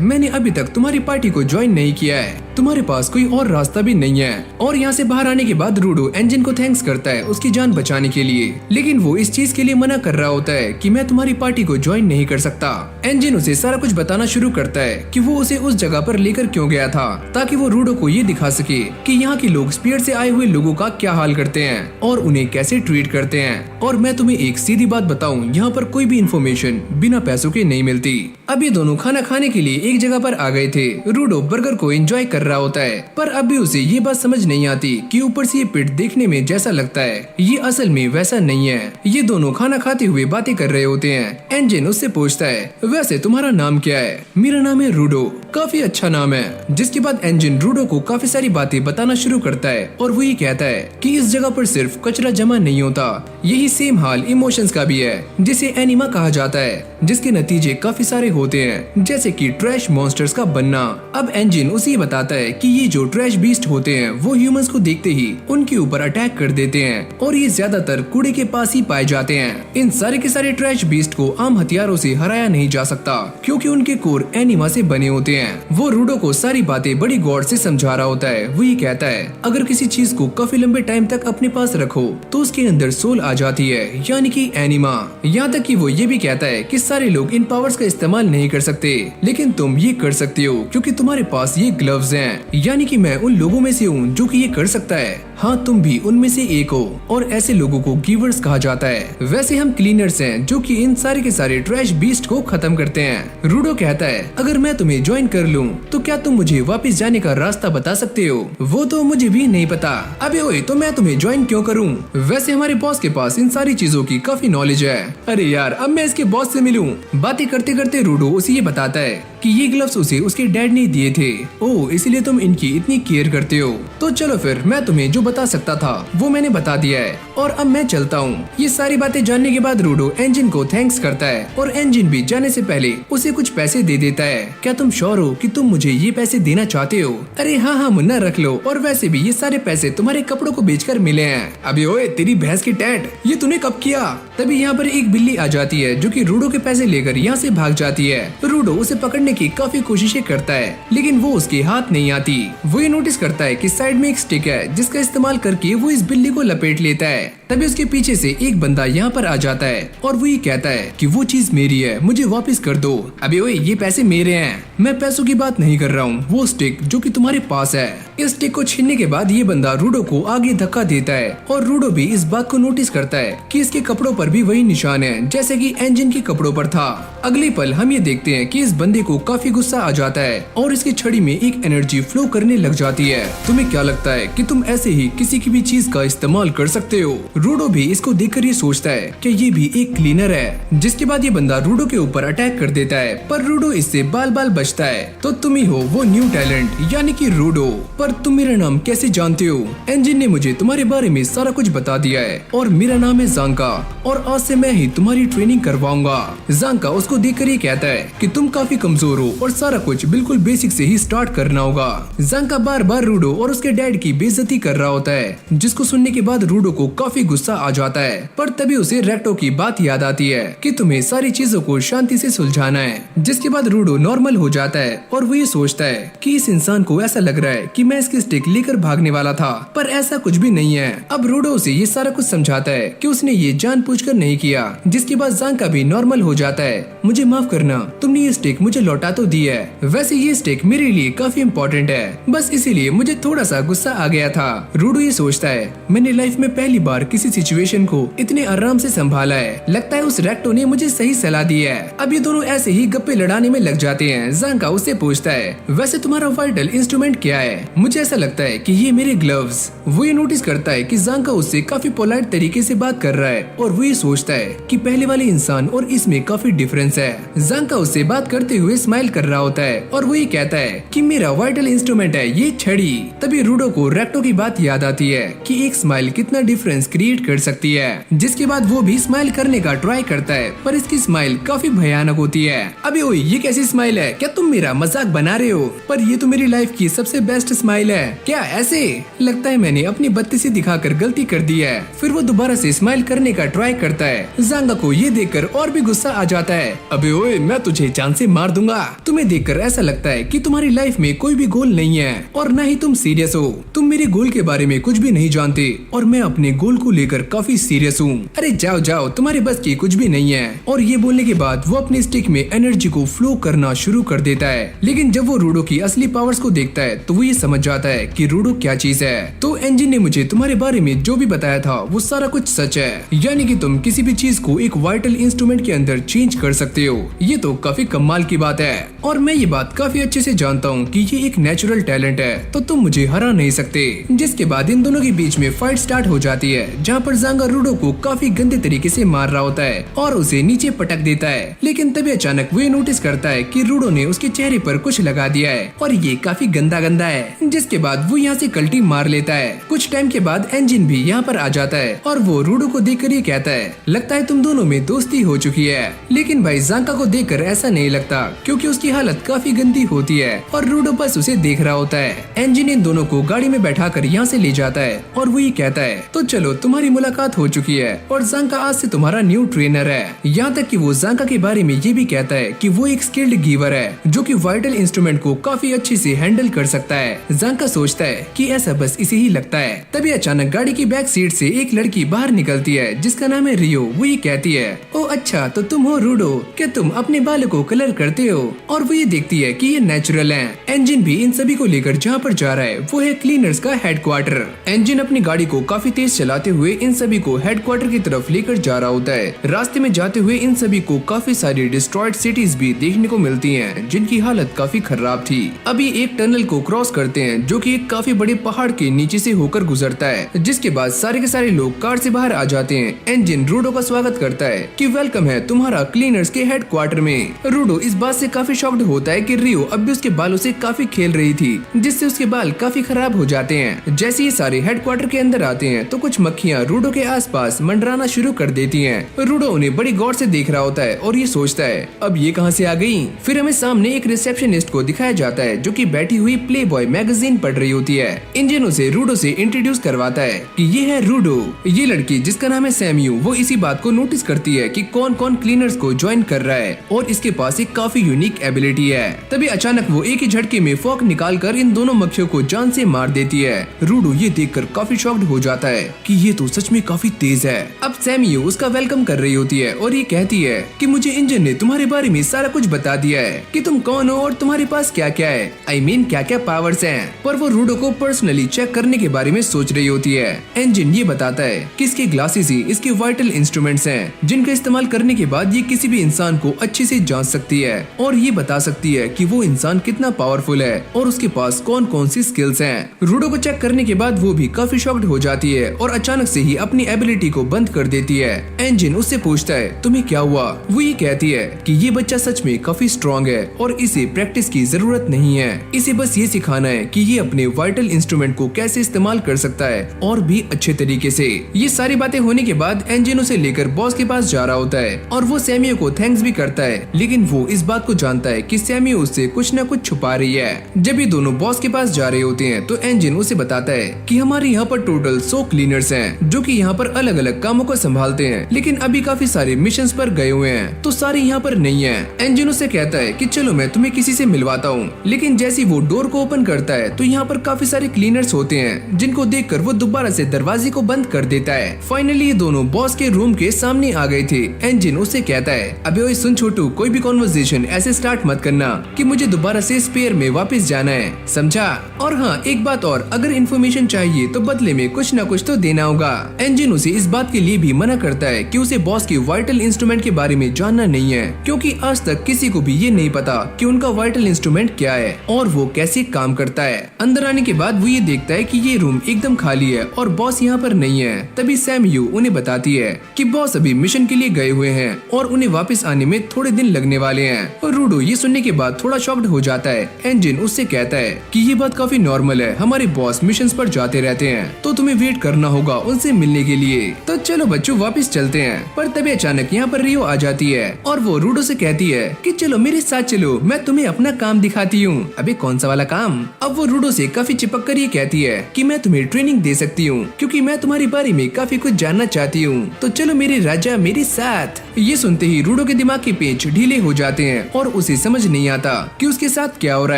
मैंने अभी तक तुम्हारी पार्टी को ज्वाइन नहीं किया है, तुम्हारे पास कोई और रास्ता भी नहीं है। और यहाँ से बाहर आने के बाद रूडो एंजिन को थैंक्स करता है उसकी जान बचाने के लिए, लेकिन वो इस चीज के लिए मना कर रहा होता है कि मैं तुम्हारी पार्टी को ज्वाइन नहीं कर सकता। एंजिन उसे सारा कुछ बताना शुरू करता है कि वो उसे उस जगह पर लेकर क्यों गया था ताकि वो रूडो को ये दिखा सके कि यहाँ के लोग स्पीयर से आए हुए लोगों का क्या हाल करते हैं और उन्हें कैसे ट्रीट करते हैं। और मैं तुम्हें एक सीधी बात बताऊं, यहाँ पर कोई भी इन्फॉर्मेशन बिना पैसों के नहीं मिलती। अब ये दोनों खाना खाने के लिए एक जगह पर आ गए थे। रूडो बर्गर को एंजॉय कर रहा होता है पर अब भी उसे ये बात समझ नहीं आती कि ऊपर से ये पिट देखने में जैसा लगता है ये असल में वैसा नहीं है। ये दोनों खाना खाते हुए बातें कर रहे होते हैं। एंजिन उससे पूछता है, वैसे तुम्हारा नाम क्या है? मेरा नाम है रूडो। काफी अच्छा नाम है। जिसके बाद एंजिन रूडो को काफी सारी बातें बताना शुरू करता है और वो ये कहता है कि इस जगह पर सिर्फ कचरा जमा नहीं होता, यही सेम हाल इमोशंस का भी है जिसे एनिमा कहा जाता है, जिसके नतीजे काफी सारे होते हैं जैसे कि ट्रैश मॉन्स्टर्स का बनना। अब एंजिन उसे बताता है कि ये जो ट्रैश बीस्ट होते हैं वो ह्यूमंस को देखते ही उनके ऊपर अटैक कर देते हैं और ये ज्यादातर कूड़े के पास ही पाए जाते हैं। इन सारे के सारे ट्रैश बीस्ट को आम हथियारों से हराया नहीं जा सकता क्योंकि उनके कोर एनिमा से बने होते हैं। वो रूडो को सारी बातें बड़ी गौर से समझा रहा होता है। वो ये कहता है, अगर किसी चीज को काफी लंबे टाइम तक अपने पास रखो तो उसके अंदर सोल आ जाती है, यानी कि एनिमा। यहाँ तक कि वो ये भी कहता है कि सारे लोग इन पावर्स का इस्तेमाल नहीं कर सकते, लेकिन तुम ये कर सकते हो क्योंकि तुम्हारे पास ये ग्लव्स हैं, यानी कि मैं उन लोगों में से हूँ जो कि ये कर सकता है। हाँ, तुम भी उनमें से एक हो और ऐसे लोगों को गिवर्स कहा जाता है। वैसे हम क्लीनर्स हैं जो कि इन सारे के सारे ट्रैश बीस्ट को खत्म करते हैं। रूडो कहता है, अगर मैं तुम्हें ज्वाइन कर लूं तो क्या तुम मुझे वापस जाने का रास्ता बता सकते हो? वो तो मुझे भी नहीं पता। अबे ओए, तो मैं तुम्हें ज्वाइन क्यों करूं? वैसे हमारे बॉस के पास इन सारी चीजों की काफी नॉलेज है। अरे यार, अब मैं इसके बॉस से मिलूं। बातें करते करते रूडो उसे ये बताता है कि ये ग्लव्स उसे उसके डैड ने दिए थे। ओह, इसलिए तुम इनकी इतनी केयर करते हो। तो चलो फिर मैं तुम्हें जो बता सकता था वो मैंने बता दिया है और अब मैं चलता हूँ। ये सारी बातें जानने के बाद रूडो एंजिन को थैंक्स करता है और एंजिन भी जाने से पहले उसे कुछ पैसे दे देता है। क्या तुम श्योर हो कि तुम मुझे ये पैसे देना चाहते हो? अरे हाँ हाँ मुन्ना रख लो, और वैसे भी ये सारे पैसे तुम्हारे कपड़ों को बेचकर मिले हैं। अबे ओए तेरी भैंस की टैट, ये तूने कब किया? तभी यहाँ पर एक बिल्ली आ जाती है जो कि रूडो के पैसे लेकर यहाँ से भाग जाती है। रूडो उसे पकड़ने की काफी कोशिशें करता है लेकिन वो उसके हाथ नहीं आती। वो ये नोटिस करता है कि साइड में एक स्टिक है जिसका इस्तेमाल करके वो इस बिल्ली को लपेट लेता है। तभी उसके पीछे से एक बंदा यहाँ पर आ जाता है और वो ये कहता है कि वो चीज मेरी है, मुझे वापस कर दो। अबे ओए ये पैसे मेरे हैं, मैं पैसों की बात नहीं कर रहा हूँ, वो स्टिक जो कि तुम्हारे पास है। इस स्टिक को छीनने के बाद ये बंदा रूडो को आगे धक्का देता है और रूडो भी इस बात को नोटिस करता है कि इसके कपड़ों पर भी वही निशान है जैसे कि एंजिन के कपड़ों पर था। अगले पल हम ये देखते हैं कि इस बंदे को काफी गुस्सा आ जाता है और इसकी छड़ी में एक एनर्जी फ्लो करने लग जाती है। तुम्हें क्या लगता है कि तुम ऐसे ही किसी की भी चीज का इस्तेमाल कर सकते हो? रूडो भी इसको देखकर ये सोचता है कि ये भी एक क्लीनर है। जिसके बाद ये बंदा रूडो के ऊपर अटैक कर देता है पर रूडो इससे बाल बाल बचता है। तो तुम ही हो वो न्यू टैलेंट यानी कि रूडो। पर तुम मेरा नाम कैसे जानते हो? एंजिन ने मुझे तुम्हारे बारे में सारा कुछ बता दिया है और मेरा नाम है जांका और आज से मैं ही तुम्हारी ट्रेनिंग करवाऊंगा। जांका उसको देखकर ये कहता है कि तुम काफी कमजोर हो और सारा कुछ बिल्कुल बेसिक से ही स्टार्ट करना होगा। जांका बार बार रूडो और उसके डैड की बेइज्जती कर रहा होता है जिसको सुनने के बाद रूडो को काफी गुस्सा आ जाता है। पर तभी उसे रेक्टो की बात याद आती है कि तुम्हें सारी चीजों को शांति से सुलझाना है। जिसके बाद रूडो नॉर्मल हो जाता है और वो ये सोचता है कि इस इंसान को ऐसा लग रहा है कि मैं इसकी स्टिक लेकर भागने वाला था, पर ऐसा कुछ भी नहीं है। अब रूडो उसे ये सारा कुछ समझाता है कि उसने ये जानबूझकर नहीं किया। जिसके बाद जांका भी नॉर्मल हो जाता है। मुझे माफ करना, तुमने ये स्टिक मुझे लौटा तो दी है, वैसे ये स्टिक मेरे लिए काफी इम्पोर्टेंट है, बस इसीलिए मुझे थोड़ा सा गुस्सा आ गया था। रूडो ये सोचता है मैंने लाइफ में पहली बार किसी सिचुएशन को इतने आराम से संभाला है, लगता है उस रेक्टो ने मुझे सही सलाह दी है। अब ये दोनों ऐसे ही गप्पे लड़ाने में लग जाते हैं। जांका उससे पूछता है वैसे तुम्हारा वाइटल इंस्ट्रूमेंट क्या है? मुझे ऐसा लगता है कि ये मेरे ग्लव्स। वो ये नोटिस करता है कि जांका उससे काफी पोलाइट तरीके से बात कर रहा है और वो ये सोचता है कि पहले वाले इंसान और इसमें काफी डिफरेंस है। जांका उससे बात करते हुए स्माइल कर रहा होता है और वो ये कहता है कि मेरा वाइटल इंस्ट्रूमेंट है ये छड़ी। तभी रूडो को रेक्टो की बात याद आती है कि एक स्माइल कितना डिफरेंस क्रिएट कर सकती है। जिसके बाद वो भी स्माइल करने का ट्राई करता है पर इसकी स्माइल काफी भयानक होती है। अबे ओए ये कैसी स्माइल है? क्या तुम मेरा मजाक बना रहे हो? पर ये तो मेरी लाइफ की सबसे बेस्ट स्माइल है। क्या ऐसे? लगता है मैंने अपनी बत्तीसी दिखाकर गलती कर दी है। फिर वो दोबारा से स्माइल करने का ट्राई करता है। जांगा को ये देखकर और भी गुस्सा आ जाता है। अबे ओए मैं तुझे जान से मार दूंगा। तुम्हें देखकर ऐसा लगता है कि तुम्हारी लाइफ में कोई भी गोल नहीं है और न ही तुम सीरियस हो। तुम मेरे गोल के बारे में कुछ भी नहीं जानते और मैं अपने गोल को लेकर काफी सीरियस हूँ। अरे जाओ जाओ, तुम्हारे बस की कुछ भी नहीं है। और ये बोलने के बाद वो अपनी स्टिक में एनर्जी को फ्लो करना शुरू कर देता है। लेकिन जब वो रूडो की असली पावर्स को देखता है तो वो ये समझ जाता है कि रूडो क्या चीज है। तो एंजिन ने मुझे तुम्हारे बारे में जो भी बताया था वो सारा कुछ सच है, यानी कि तुम किसी भी चीज को एक वाइटल इंस्ट्रूमेंट के अंदर चेंज कर सकते हो। ये तो काफी कमाल की बात है और मैं ये बात काफी अच्छे से जानता हूँ कि ये एक नेचुरल टैलेंट है, तो तुम मुझे हरा नहीं सकते। जिसके बाद इन दोनों के बीच में फाइट स्टार्ट हो जाती है जहाँ पर जांगा रूडो को काफी गंदे तरीके से मार रहा होता है और उसे नीचे पटक देता है। लेकिन तभी अचानक वो नोटिस करता है कि रूडो ने उसके चेहरे पर कुछ लगा दिया है और ये काफी गंदा गंदा है। जिसके बाद वो यहाँ से कल्टी मार लेता है। कुछ टाइम के बाद एंजिन भी यहाँ पर आ जाता है और वो रूडो को देखकर ये कहता है लगता है तुम दोनों में दोस्ती हो चुकी है। लेकिन भाई जांका को देखकर ऐसा नहीं लगता क्योंकि उसकी हालत काफी गंदी होती है और रूडो बस उसे देख रहा होता है। एंजिन इन दोनों को गाड़ी में बैठाकर यहाँ से ले जाता है और वो ये कहता है तो चलो तुम्हारी मुलाकात हो चुकी है और जांका आज से तुम्हारा न्यू ट्रेनर है। यहाँ तक कि वो जांका के बारे में ये भी कहता है कि वो एक स्किल्ड गिवर है जो कि वाइटल इंस्ट्रूमेंट को काफी अच्छे से हैंडल कर सकता है। जांका सोचता है कि ऐसा बस इसे ही लगता है। तभी अचानक गाड़ी की बैक सीट से एक लड़की बाहर निकलती है जिसका नाम है रियो। वो ये कहती है ओ अच्छा तो तुम हो रूडो, क्या तुम अपने बालों को कलर करते हो? और वो ये देखती है कि ये नेचुरल है। एंजिन भी इन सभी को लेकर जहाँ पर जा रहा है वो है क्लीनर्स का हेडक्वार्टर। एंजिन अपनी गाड़ी को काफी तेज चलाते हुए इन सभी को हेडक्वार्टर की तरफ लेकर जा रहा होता है। रास्ते में जाते हुए इन सभी को काफी सारी डिस्ट्रॉयड सिटीज भी देखने को मिलती हैं, जिनकी हालत काफी खराब थी। अभी एक टनल को क्रॉस करते हैं जो कि एक काफी बड़े पहाड़ के नीचे से होकर गुजरता है, जिसके बाद सारे के सारे लोग कार से बाहर आ जाते हैं। एंजिन रूडो का स्वागत करता है कि वेलकम है तुम्हारा क्लीनर्स के हेडक्वार्टर में। रूडो इस बात से काफी शॉक्ड होता है कि रियो अब भी उसके बालों से काफी खेल रही थी, जिससे उसके बाल काफी खराब हो जाते हैं। जैसे ये सारे हेडक्वार्टर के अंदर आते हैं तो कुछ मक्खियाँ रूडो के आसपास मंडराना शुरू कर देती हैं। रूडो उन्हें बड़ी गौर से देख रहा होता है और ये सोचता है अब ये कहाँ से आ गई। फिर हमें सामने एक रिसेप्शनिस्ट को दिखाया जाता है जो कि बैठी हुई प्लेबॉय मैगजीन पढ़ रही होती है। इंजन उसे रूडो से इंट्रोड्यूस करवाता है कि ये है रूडो, ये लड़की जिसका नाम है सैम्यू। वो इसी बात को नोटिस करती है कि कौन कौन क्लीनर्स को ज्वाइन कर रहा है और इसके पास एक काफी यूनिक एबिलिटी है। तभी अचानक वो एक ही झटके में फॉक निकालकर इन दोनों मक्खियों को जान से मार देती है। रूडो ये देखकर काफी शॉक्ड हो जाता है कि ये तो सच में काफी तेज है। अब सैम्यू उसका वेलकम कर रही होती है और ये कहती है कि मुझे इंजन ने तुम्हारे बारे में सारा कुछ बता दिया है कि तुम कौन हो और तुम्हारे पास क्या क्या है, I mean क्या क्या पावर्स हैं। पर वो रूडो को पर्सनली चेक करने के बारे में सोच रही होती है। इंजन ये बताता है कि इसके ग्लासेस ही इसके वाइटल इंस्ट्रूमेंट्स हैं, जिनका इस्तेमाल करने के बाद ये किसी भी इंसान को अच्छे से जांच सकती है और ये बता सकती है कि वो इंसान कितना पावरफुल है और उसके पास कौन कौन सी स्किल्स हैं। रूडो को चेक करने के बाद वो भी काफी शॉक्ड हो जाती है और अचानक से ही अपनी एबिलिटी को बंद कर देती है। इंजन उससे पूछता है तुम्हें क्या हुआ। वो ये कहती है कि ये बच्चा सच में काफी स्ट्रॉन्ग है और इसे प्रैक्टिस की जरूरत नहीं है, इसे बस ये सिखाना है कि ये अपने वाइटल इंस्ट्रूमेंट को कैसे इस्तेमाल कर सकता है और भी अच्छे तरीके से। ये सारी बातें होने के बाद इंजन उसे लेकर बॉस के पास जा रहा होता है और वो सैम्यू को थैंक्स भी करता है, लेकिन वो इस बात को जानता है कि सैम्यू उससे कुछ न कुछ छुपा रही है। जब ये दोनों बॉस के पास जा रहे होते हैं तो इंजन उसे बताता है कि हमारे यहाँ पर टोटल 100 क्लीनर्स हैं जो कि यहाँ पर अलग अलग कामों को संभालते हैं, लेकिन अभी काफी सारे मिशंस पर गए हुए हैं तो सारे यहाँ पर नहीं है। इंजन उसे कहता है कि चलो मैं तुम्हें किसी से मिलवाता हूँ, लेकिन जैसे वो डोर को ओपन करता है तो यहाँ पर काफी सारे क्लीनर्स होते हैं, जिनको देखकर वो दोबारा से दरवाजे को बंद कर देता है। फाइनली ये दोनों बॉस के रूम के सामने आ गए थे। इंजन उससे कहता है अबे ओए सुन छोटू, कोई भी कॉन्वर्सेशन ऐसे स्टार्ट मत करना कि मुझे दोबारा से स्पेयर में वापस जाना है, समझा। और हाँ एक बात और, अगर इन्फॉर्मेशन चाहिए तो बदले में कुछ न कुछ तो देना होगा। इंजन उसे इस बात के लिए भी मना करता है कि उसे बॉस के वाइटल इंस्ट्रूमेंट के बारे में जानना नहीं है, क्योंकि आज तक किसी को भी ये नहीं पता कि उनका वाइटल इंस्ट्रूमेंट क्या है और वो कैसे काम करता है। अंदर आने के बाद वो ये देखता है कि ये रूम एकदम खाली है और बॉस यहाँ पर नहीं है। तभी सैम्यू उन्हें बताती है कि बॉस अभी मिशन के लिए गए हुए हैं और उन्हें वापस आने में थोड़े दिन लगने वाले हैं। और रूडो ये सुनने के बाद थोड़ा शॉक्ड हो जाता है। इंजन उससे कहता है कि ये बात काफी नॉर्मल है, हमारे बॉस मिशंस पर जाते रहते हैं तो तुम्हें वेट करना होगा उनसे मिलने के लिए। तो चलो बच्चों वापस चलते हैं। पर तभी अचानक यहाँ पर रियो आ जाती है और वो रूडो से कहती है कि चलो मेरे साथ चलो, मैं तुम्हें अपना काम दिखाती हूँ। अबे कौन सा वाला काम। अब वो रूडो से काफी चिपक कर ये कहती है कि मैं तुम्हें ट्रेनिंग दे सकती हूँ, क्योंकि मैं तुम्हारे बारे में काफी कुछ जानना चाहती हूँ, तो चलो मेरे राजा मेरे साथ। ये सुनते ही रूडो के दिमाग के पेच ढीले हो जाते हैं और उसे समझ नहीं आता कि उसके साथ क्या हो रहा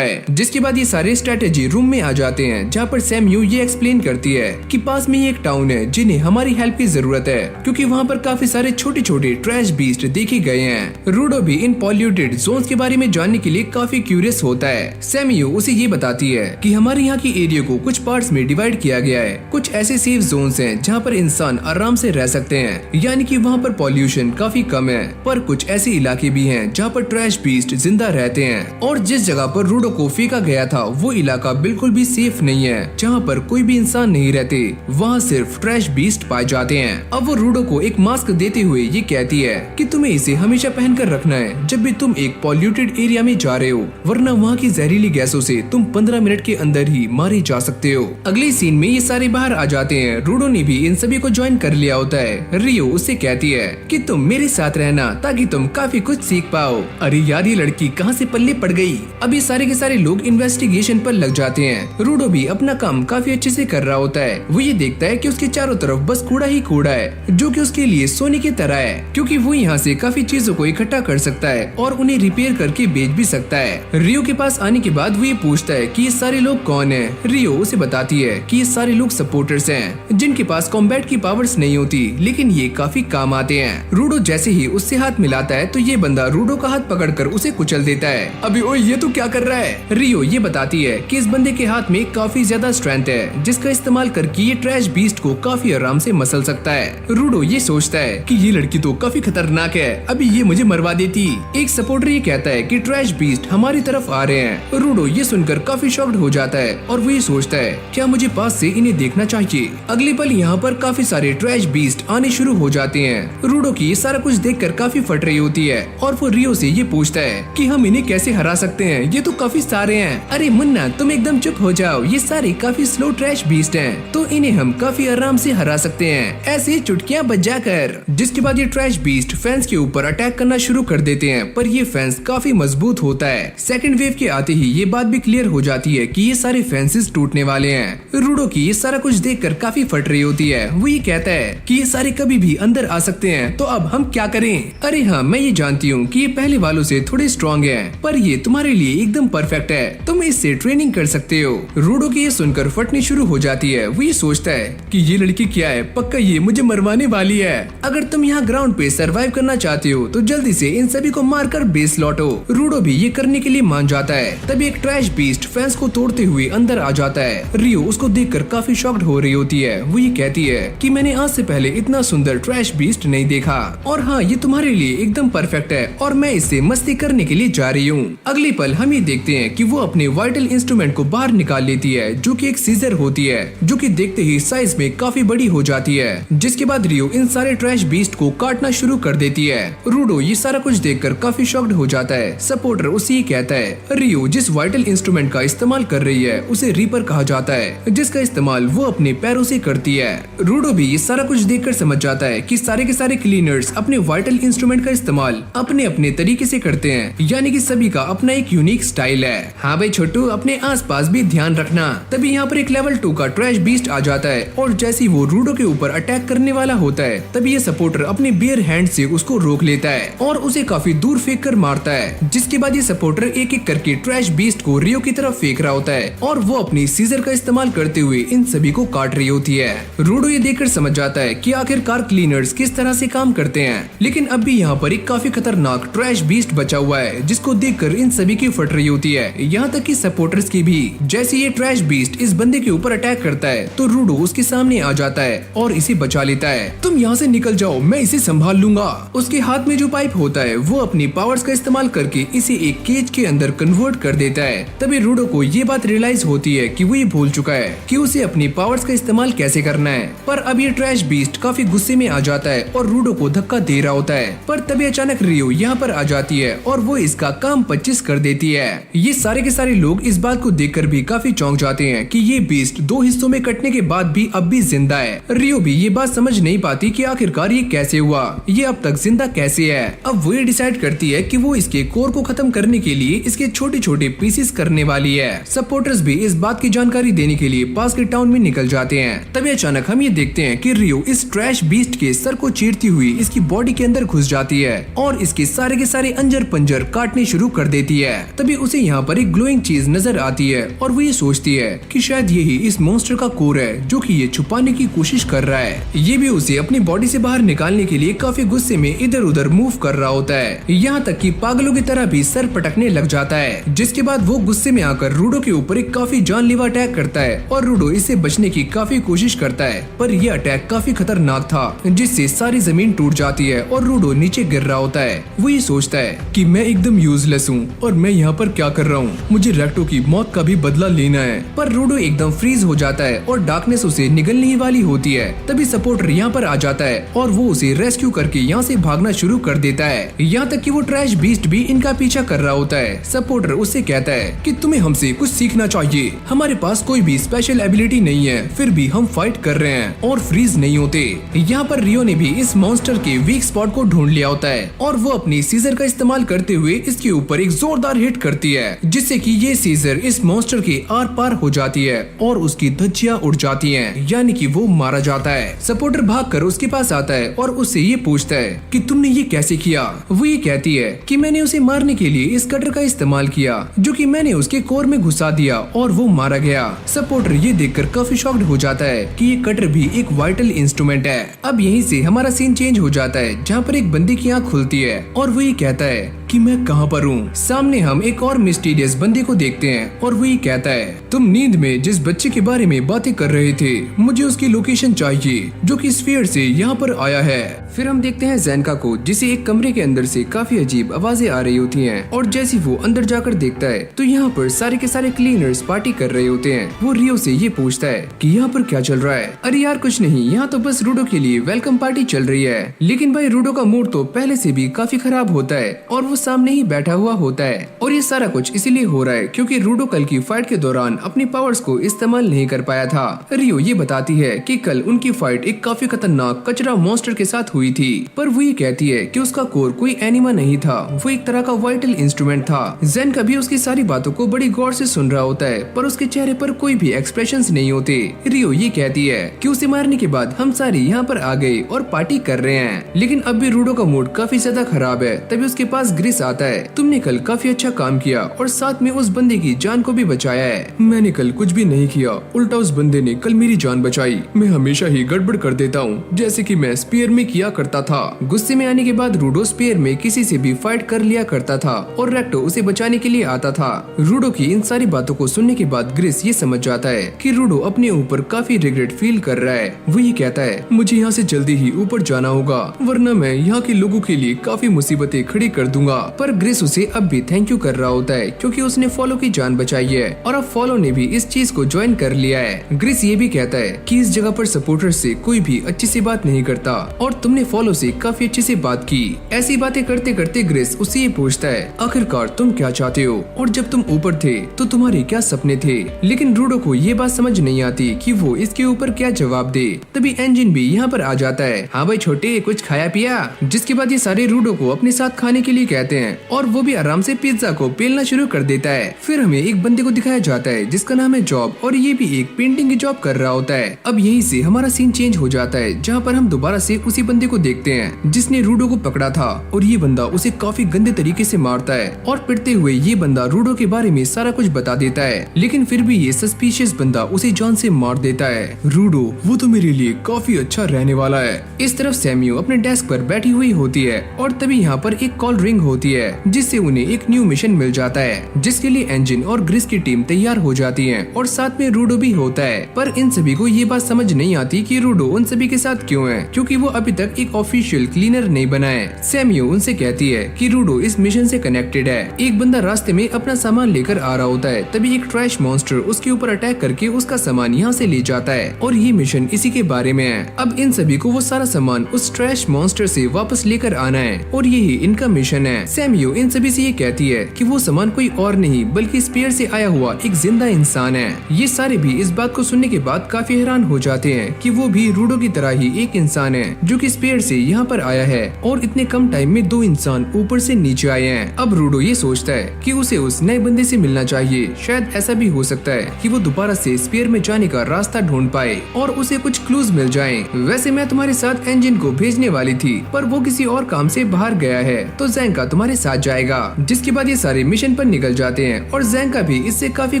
है। जिसके बाद ये सारे स्ट्रेटेजी रूम में आ जाते हैं, जहाँ पर सैम्यू ये एक्सप्लेन करती है कि पास में एक टाउन है जिन्हें हमारी हेल्प की जरूरत है, क्योंकि वहाँ पर काफी सारे छोटे छोटे ट्रैश बीस्ट देखे गए हैं। रूडो भी इन पॉल्यूटेड जोन्स के बारे में जानने के लिए काफी क्यूरियस होता है। सैम्यू उसे ये बताती है कि हमारे यहाँ की एरिया को कुछ पार्ट्स में डिवाइड किया गया है। कुछ ऐसे सेफ जोन्स हैं जहाँ पर इंसान आराम से रह सकते हैं, यानी कि वहाँ पर पॉल्यूशन काफी कम है। पर कुछ ऐसे इलाके भी हैं जहाँ पर ट्रैश बीस्ट जिंदा रहते हैं, और जिस जगह पर रूडो को फेंका गया था वो इलाका बिल्कुल भी सेफ नहीं है, जहाँ पर कोई भी इंसान नहीं रहते, वहाँ सिर्फ ट्रैश बीस्ट पाए जाते हैं। अब वो रूडो को एक मास्क देते हुए ये कहती है कि तुम्हें इसे हमेशा पहनकर रखना है जब भी तुम एक पॉल्यूटेड एरिया में जा रहे हो, वरना वहाँ की जहरीली गैसों से तुम 15 मिनट के अंदर ही मारे जा सकते हो। अगले सीन में ये सारे बाहर आ जाते हैं। रूडो ने भी इन सभी को ज्वाइन कर लिया होता है। रियो उससे कहती है कि तुम मेरे साथ रहना ताकि तुम काफी कुछ सीख पाओ। अरे यार ये लड़की कहाँ से पल्ले पड़ गई। अब ये सारे के सारे लोग इन्वेस्टिगेशन पर लग जाते हैं। रूडो भी अपना काम काफी अच्छे से कर रहा होता है। वो ये देखता है कि उसके चारों तरफ बस कूड़ा ही कूड़ा है, जो कि उसके लिए सोने की तरह है, क्योंकि वो यहाँ से काफी चीजों को इकट्ठा कर सकता है और उन्हें रिपेयर करके बेच भी सकता है। रियो के पास आने के बाद वो ये पूछता है कि ये सारे लोग कौन हैं। रियो उसे बताती है कि ये सारे लोग सपोर्टर्स हैं, जिनके पास कॉम्बैट की पावर्स नहीं होती, लेकिन ये काफी काम आते हैं। रूडो जैसे ही उससे हाथ मिलाता है तो ये बंदा रूडो का हाथ पकड़कर उसे कुचल देता है। अभी ओए ये तू क्या कर रहा है। रियो ये बताती है कि इस बंदे के हाथ में काफी ज्यादा स्ट्रेंथ है, जिसका इस्तेमाल करके ये ट्रैश बीस्ट को काफी आराम से मसल सकता है। रूडो ये सोचता है कि ये लड़की तो काफी खतरनाक है, अभी ये मुझे मरवा देती। एक सपोर्टर ये कहता है कि ट्रैश बीस्ट हमारी तरफ आ रहे हैं। रूडो ये सुनकर काफी शॉक्ड हो जाता है और वो ये सोचता है क्या मुझे पास से इन्हें देखना चाहिए। अगले पल यहाँ पर काफी सारे ट्रैश बीस्ट आने शुरू हो जाते हैं। रूडो की ये सारा कुछ देखकर काफी फट रही होती है और वो रियो से ये पूछता है कि हम इन्हें कैसे हरा सकते हैं, ये तो काफी सारे हैं। अरे मुन्ना तुम एकदम चुप हो जाओ, ये सारे काफी स्लो ट्रैश बीस्ट हैं, तो इन्हें हम काफी आराम से हरा सकते हैं, ऐसे चुटकियां बजाकर। जिसके बाद ये ट्रैश बीस्ट फैंस के ऊपर अटैक करना शुरू कर देते हैं, पर ये फैंस काफी मजबूत होता है। सेकंड वेव के आते ही ये बात भी क्लियर हो जाती है कि ये सारे फैंसेस टूटने वाले हैं। रूडो की ये सारा कुछ देखकर काफी फट रही होती है। वो ये कहता है कि ये सारे कभी भी अंदर आ सकते हैं, तो अब हम क्या करें। अरे हाँ मैं ये जानती हूँ कि ये पहले वालों से थोड़े स्ट्रॉन्ग हैं, पर ये तुम्हारे लिए एकदम परफेक्ट है, तुम इससे ट्रेनिंग कर सकते हो। रूडो की ये सुनकर फटनी शुरू हो जाती है। वो ये सोचता है कि ये लड़की क्या है, पक्का ये मुझे मरवाने वाली है। अगर तुम यहाँ ग्राउंड पे सरवाइव करना चाहते हो तो जल्दी से इन सभी को मारकर बेस लौटो। रूडो भी ये करने के लिए मान जाता है। तभी एक ट्रैश बीस्ट फैंस को तोड़ते हुए अंदर आ जाता है। रियो उसको देखकर काफी शॉक्ड हो रही होती है। वो ये कहती है कि मैंने आज से पहले इतना सुंदर ट्रैश बीस्ट नहीं देखा, और हाँ ये तुम्हारे लिए एकदम परफेक्ट है और मैं इससे मस्ती करने के लिए जा रही हूँ। अगले पल हम ये देखते हैं कि वो अपने वाइटल इंस्ट्रूमेंट को बाहर निकाल लेती है, जो कि एक सीजर होती है, जो कि देखते ही साइज में काफी बड़ी हो जाती है। जिसके बाद रियो इन सारे ट्रैश बीस्ट को काटना शुरू कर देती है। रूडो ये सारा कुछ देखकर काफी शॉक्ड हो जाता है। सपोर्टर उसे कहता है रियो जिस वाइटल इंस्ट्रूमेंट का इस्तेमाल कर रही है उसे रीपर कहा जाता है, जिसका इस्तेमाल वो अपने पैरों से करती है। रूडो भी ये सारा कुछ देखकर समझ जाता है कि सारे के सारे क्लीनर्स अपने वाइटल इंस्ट्रूमेंट का इस्तेमाल अपने अपने तरीके से करते हैं, यानी कि सभी का अपना एक यूनिक स्टाइल है। हाँ भाई छोटू अपने आसपास भी ध्यान रखना। तभी यहाँ पर एक लेवल 2 का ट्रैश बीस्ट आ जाता है और जैसे ही वो रूडो के ऊपर अटैक करने वाला होता है तभी ये सपोर्टर अपने बेयर हैंड से उसको रोक लेता है और उसे काफी दूर फेंक कर मारता है। जिसके बाद ये सपोर्टर एक एक करके ट्रैश बीस्ट को रियो की तरफ फेंक रहा होता है और वो अपनी सीजर का इस्तेमाल करते हुए इन सभी को काट रही होती है। रूडो ये देखकर समझ जाता है कि आखिरकार क्लीनर्स किस तरह से काम करते हैं, लेकिन अब भी यहाँ पर एक काफी खतरनाक ट्रैश बीस्ट बचा हुआ है, जिसको देखकर इन सभी की फट रही होती है, यहाँ तक कि सपोर्टर्स की भी। जैसे ये ट्रैश बीस्ट इस बंदे के ऊपर अटैक करता है तो रूडो उसके सामने आ जाता है और इसे बचा लेता है। तुम यहाँ से निकल जाओ, मैं इसे संभाल लूंगा। उसके हाथ में जो पाइप होता है वो अपनी पावर्स का इस्तेमाल करके इसे एक केज के अंदर कन्वर्ट कर देता है। तभी रूडो को ये बात रियलाइज होती है कि वो ये भूल चुका है कि उसे अपनी पावर्स का इस्तेमाल कैसे करना है। पर अब ये ट्रैश बीस्ट काफी गुस्से में आ जाता है और रूडो को धक्का दे रहा होता है। पर तभी अचानक रियो यहाँ पर आ जाती है और वो इसका काम 25 कर देती है। ये सारे के सारे लोग इस बात को देखकर भी काफी चौंक जाते हैं कि ये बीस्ट 2 हिस्सों में कटने के बाद भी अब भी जिंदा है। रियो भी ये बात समझ नहीं पाती कि आखिरकार ये कैसे हुआ, ये अब तक जिंदा कैसे है। अब वो ये डिसाइड करती है कि वो इसके कोर को खत्म करने के लिए इसके छोटे छोटे पीसेस करने वाली है। सपोर्टर्स भी इस बात की जानकारी देने के लिए पास के टाउन में निकल जाते हैं। तभी अचानक हम ये देखते हैं कि रियो इस ट्रैश बीस्ट के सर को चीरती हुई इसकी बॉडी के अंदर घुस जाती है और इसके सारे के सारे अंजर पंजर काटने शुरू कर देती है। तभी उसे यहाँ पर एक ग्लोइंग चीज नजर आती है और वो ये सोचती है कि शायद यही इस मॉन्स्टर का कोर है जो कि ये छुपाने की कोशिश कर रहा है। ये भी उसे अपनी बॉडी से बाहर निकालने के लिए काफी गुस्से में इधर उधर मूव कर रहा होता है, यहाँ तक कि पागलों की तरह भी सर पटकने लग जाता है। जिसके बाद वो गुस्से में आकर रूडो के ऊपर एक काफी जानलेवा अटैक करता है और रूडो इससे बचने की काफी कोशिश करता है, पर यह अटैक काफी खतरनाक था, जिससे सारी जमीन टूट जाती है और रूडो नीचे गिर रहा होता है। वो ये सोचता है कि मैं एकदम यूजलेस हूँ और मैं यहाँ पर क्या कर रहा हूँ, मुझे रेक्टो की मौत का भी बदला लेना है। पर रूडो एकदम फ्रीज हो जाता है और डार्कनेस उसे निगलने ही वाली होती है। तभी सपोर्टर यहाँ पर आ जाता है और वो उसे रेस्क्यू करके यहाँ से भागना शुरू कर देता है, यहाँ तक कि वो ट्रैश बीस्ट भी इनका पीछा कर रहा होता है। सपोर्टर उससे कहता है कि तुम्हें हमसे कुछ सीखना चाहिए, हमारे पास कोई भी स्पेशल एबिलिटी नहीं है, फिर भी हम फाइट कर रहे हैं और फ्रीज नहीं होते। यहाँ पर रियो ने भी इस मॉन्स्टर के वीक स्पॉट को ढूंढ लिया होता है और वो अपनी सीजर का इस्तेमाल करते हुए इसके ऊपर एक जोरदार हिट करती है, जिससे कि ये सीजर इस मॉन्स्टर के आर पार हो जाती है और उसकी धज्जियां उड़ जाती हैं, यानी कि वो मारा जाता है। सपोर्टर भागकर उसके पास आता है और उससे ये पूछता है कि तुमने ये कैसे किया। वो ये कहती है कि मैंने उसे मारने के लिए इस कटर का इस्तेमाल किया, जो कि मैंने उसके कोर में घुसा दिया और वो मारा गया। सपोर्टर ये देखकर काफी शॉक्ड हो जाता है कि ये कटर भी एक वाइटल इंस्ट्रूमेंट है। अब यहीं से हमारा सीन चेंज हो जाता है, जहाँ पर एक बंदे की आँख खुलती है और वो ये कहता है कि मैं कहाँ पर हूँ। सामने हम एक और मिस्टीरियस बंदे को देखते हैं और वही कहता है, तुम नींद में जिस बच्चे के बारे में बातें कर रहे थे, मुझे उसकी लोकेशन चाहिए जो कि स्फीयर से यहाँ पर आया है। फिर हम देखते हैं ज़ेनका को, जिसे एक कमरे के अंदर से काफी अजीब आवाजें आ रही होती हैं और जैसे वो अंदर जाकर देखता है तो यहाँ पर सारे के सारे क्लीनर्स पार्टी कर रहे होते हैं। वो रियो से ये पूछता है कि यहाँ पर क्या चल रहा है। अरे यार कुछ नहीं, यहाँ तो बस रूडो के लिए वेलकम पार्टी चल रही है। लेकिन भाई रूडो का मूड तो पहले से भी काफी खराब होता है और वो सामने ही बैठा हुआ होता है और ये सारा कुछ इसीलिए हो रहा है क्योंकि रूडो कल की फाइट के दौरान अपनी पावर्स को इस्तेमाल नहीं कर पाया था। रियो ये बताती है कि कल उनकी फाइट एक काफी खतरनाक कचरा मॉन्स्टर के साथ हुई थी, पर वो ये कहती है कि उसका कोर कोई एनिमा नहीं था, वो एक तरह का वाइटल इंस्ट्रूमेंट था। ज़ेनका भी उसकी सारी बातों को बड़ी गौर से सुन रहा होता है पर उसके चेहरे पर कोई भी एक्सप्रेशंस नहीं होते। रियो ये कहती है कि उसे मारने के बाद हम सारे यहाँ पर आ गए और पार्टी कर रहे हैं, लेकिन अब भी रूडो का मूड काफी ज्यादा खराब है। तभी उसके पास ग्रिस आता है, तुमने कल काफी अच्छा काम किया और साथ में उस बंदे की जान को भी बचाया है। मैंने कल कुछ भी नहीं किया, उल्टा उस बंदे ने कल मेरी जान बचाई। मैं हमेशा ही गड़बड़ कर देता हूँ, जैसे कि मैं स्पीयर में किया करता था। गुस्से में आने के बाद रूडो स्पीयर में किसी से भी फाइट कर लिया करता था और रेक्टो उसे बचाने के लिए आता था। रूडो की इन सारी बातों को सुनने के बाद ग्रिस ये समझ जाता है कि रूडो अपने ऊपर काफी रिग्रेट फील कर रहा है। वो ये कहता है, मुझे यहाँ से जल्दी ही ऊपर जाना होगा वरना मैं यहाँ के लोगों के लिए काफी मुसीबतें खड़ी कर दूंगा। पर ग्रिस उसे अब भी थैंक यू कर रहा होता है क्योंकि उसने फॉलो की जान बचाई है और अब फॉलो ने भी इस चीज को ज्वाइन कर लिया है। ग्रिस ये भी कहता है कि इस जगह पर सपोर्टर्स से कोई भी अच्छी सी बात नहीं करता और तुमने फॉलो से काफी अच्छी सी बात की। ऐसी बातें करते करते ग्रिस उससे ये पूछता है, आखिरकार तुम क्या चाहते हो और जब तुम ऊपर थे तो तुम्हारे क्या सपने थे। लेकिन रूडो को ये बात समझ नहीं आती कि वो इसके ऊपर क्या जवाब दे। तभी एंजिन भी यहाँ पर आ जाता है, हाँ भाई छोटे कुछ खाया पिया। जिसके बाद ये सारे रूडो को अपने साथ खाने के लिए कहते हैं और वो भी आराम से पिज्जा को पेलना शुरू कर देता है। फिर हमें एक बंदे को दिखाया जाता है जिसका नाम है जॉब और ये भी एक पेंटिंग की जॉब कर रहा होता है। अब यहीं से हमारा सीन चेंज हो जाता है जहाँ पर हम दोबारा से उसी बंदे को देखते हैं जिसने रूडो को पकड़ा था और ये बंदा उसे काफी गंदे तरीके से मारता है और पिटते हुए ये बंदा रूडो के बारे में सारा कुछ बता देता है। लेकिन फिर भी ये सस्पिशियस बंदा उसे जान से मार देता है। रूडो वो तो मेरे लिए काफी अच्छा रहने वाला है। इस तरफ सैम्यू अपने डेस्क पर बैठी हुई होती है और तभी यहाँ पर एक कॉल रिंग होती है जिससे उन्हें एक न्यू मिशन मिल जाता है जिसके लिए एंजिन और ग्रिस की टीम तैयार हो जाती है और साथ में रूडो भी होता है। पर इन सभी को ये बात समझ नहीं आती कि रूडो उन सभी के साथ क्यों है क्योंकि वो अभी तक एक ऑफिशियल क्लीनर नहीं बना है। सैम्यू उनसे कहती है कि रूडो इस मिशन से कनेक्टेड है। एक बंदा रास्ते में अपना सामान लेकर आ रहा होता है, तभी एक ट्रैश मॉन्स्टर उसके ऊपर अटैक करके उसका सामान यहाँ से ले जाता है और ये मिशन इसी के बारे में है। अब इन सभी को वो सारा सामान उस ट्रैश मॉन्स्टर से वापस लेकर आना है और यही इनका मिशन है। सैम्यू इन सभी से ये कहती है कि वो सामान कोई और नहीं बल्कि स्पीयर से आया हुआ एक जिंदा इंसान है। ये सारे भी इस बात को सुनने के बाद काफी हैरान हो जाते हैं कि वो भी रूडो की तरह ही एक इंसान है जो कि स्पीयर से यहाँ पर आया है और इतने कम टाइम में दो इंसान ऊपर से नीचे आए हैं। अब रूडो ये सोचता है कि उसे उस नए बंदे से मिलना चाहिए, शायद ऐसा भी हो सकता है कि वो दोबारा से स्पीयर में जाने का रास्ता ढूंढ पाए और उसे कुछ क्लूज मिल जाएं। वैसे मैं तुम्हारे साथ एंजिन को भेजने वाली थी पर वो किसी और काम से बाहर गया है तो ज़ेनका तुम्हारे साथ जाएगा। जिसके बाद ये सारे मिशन पर निकल जाते हैं और ज़ेनका भी इससे काफी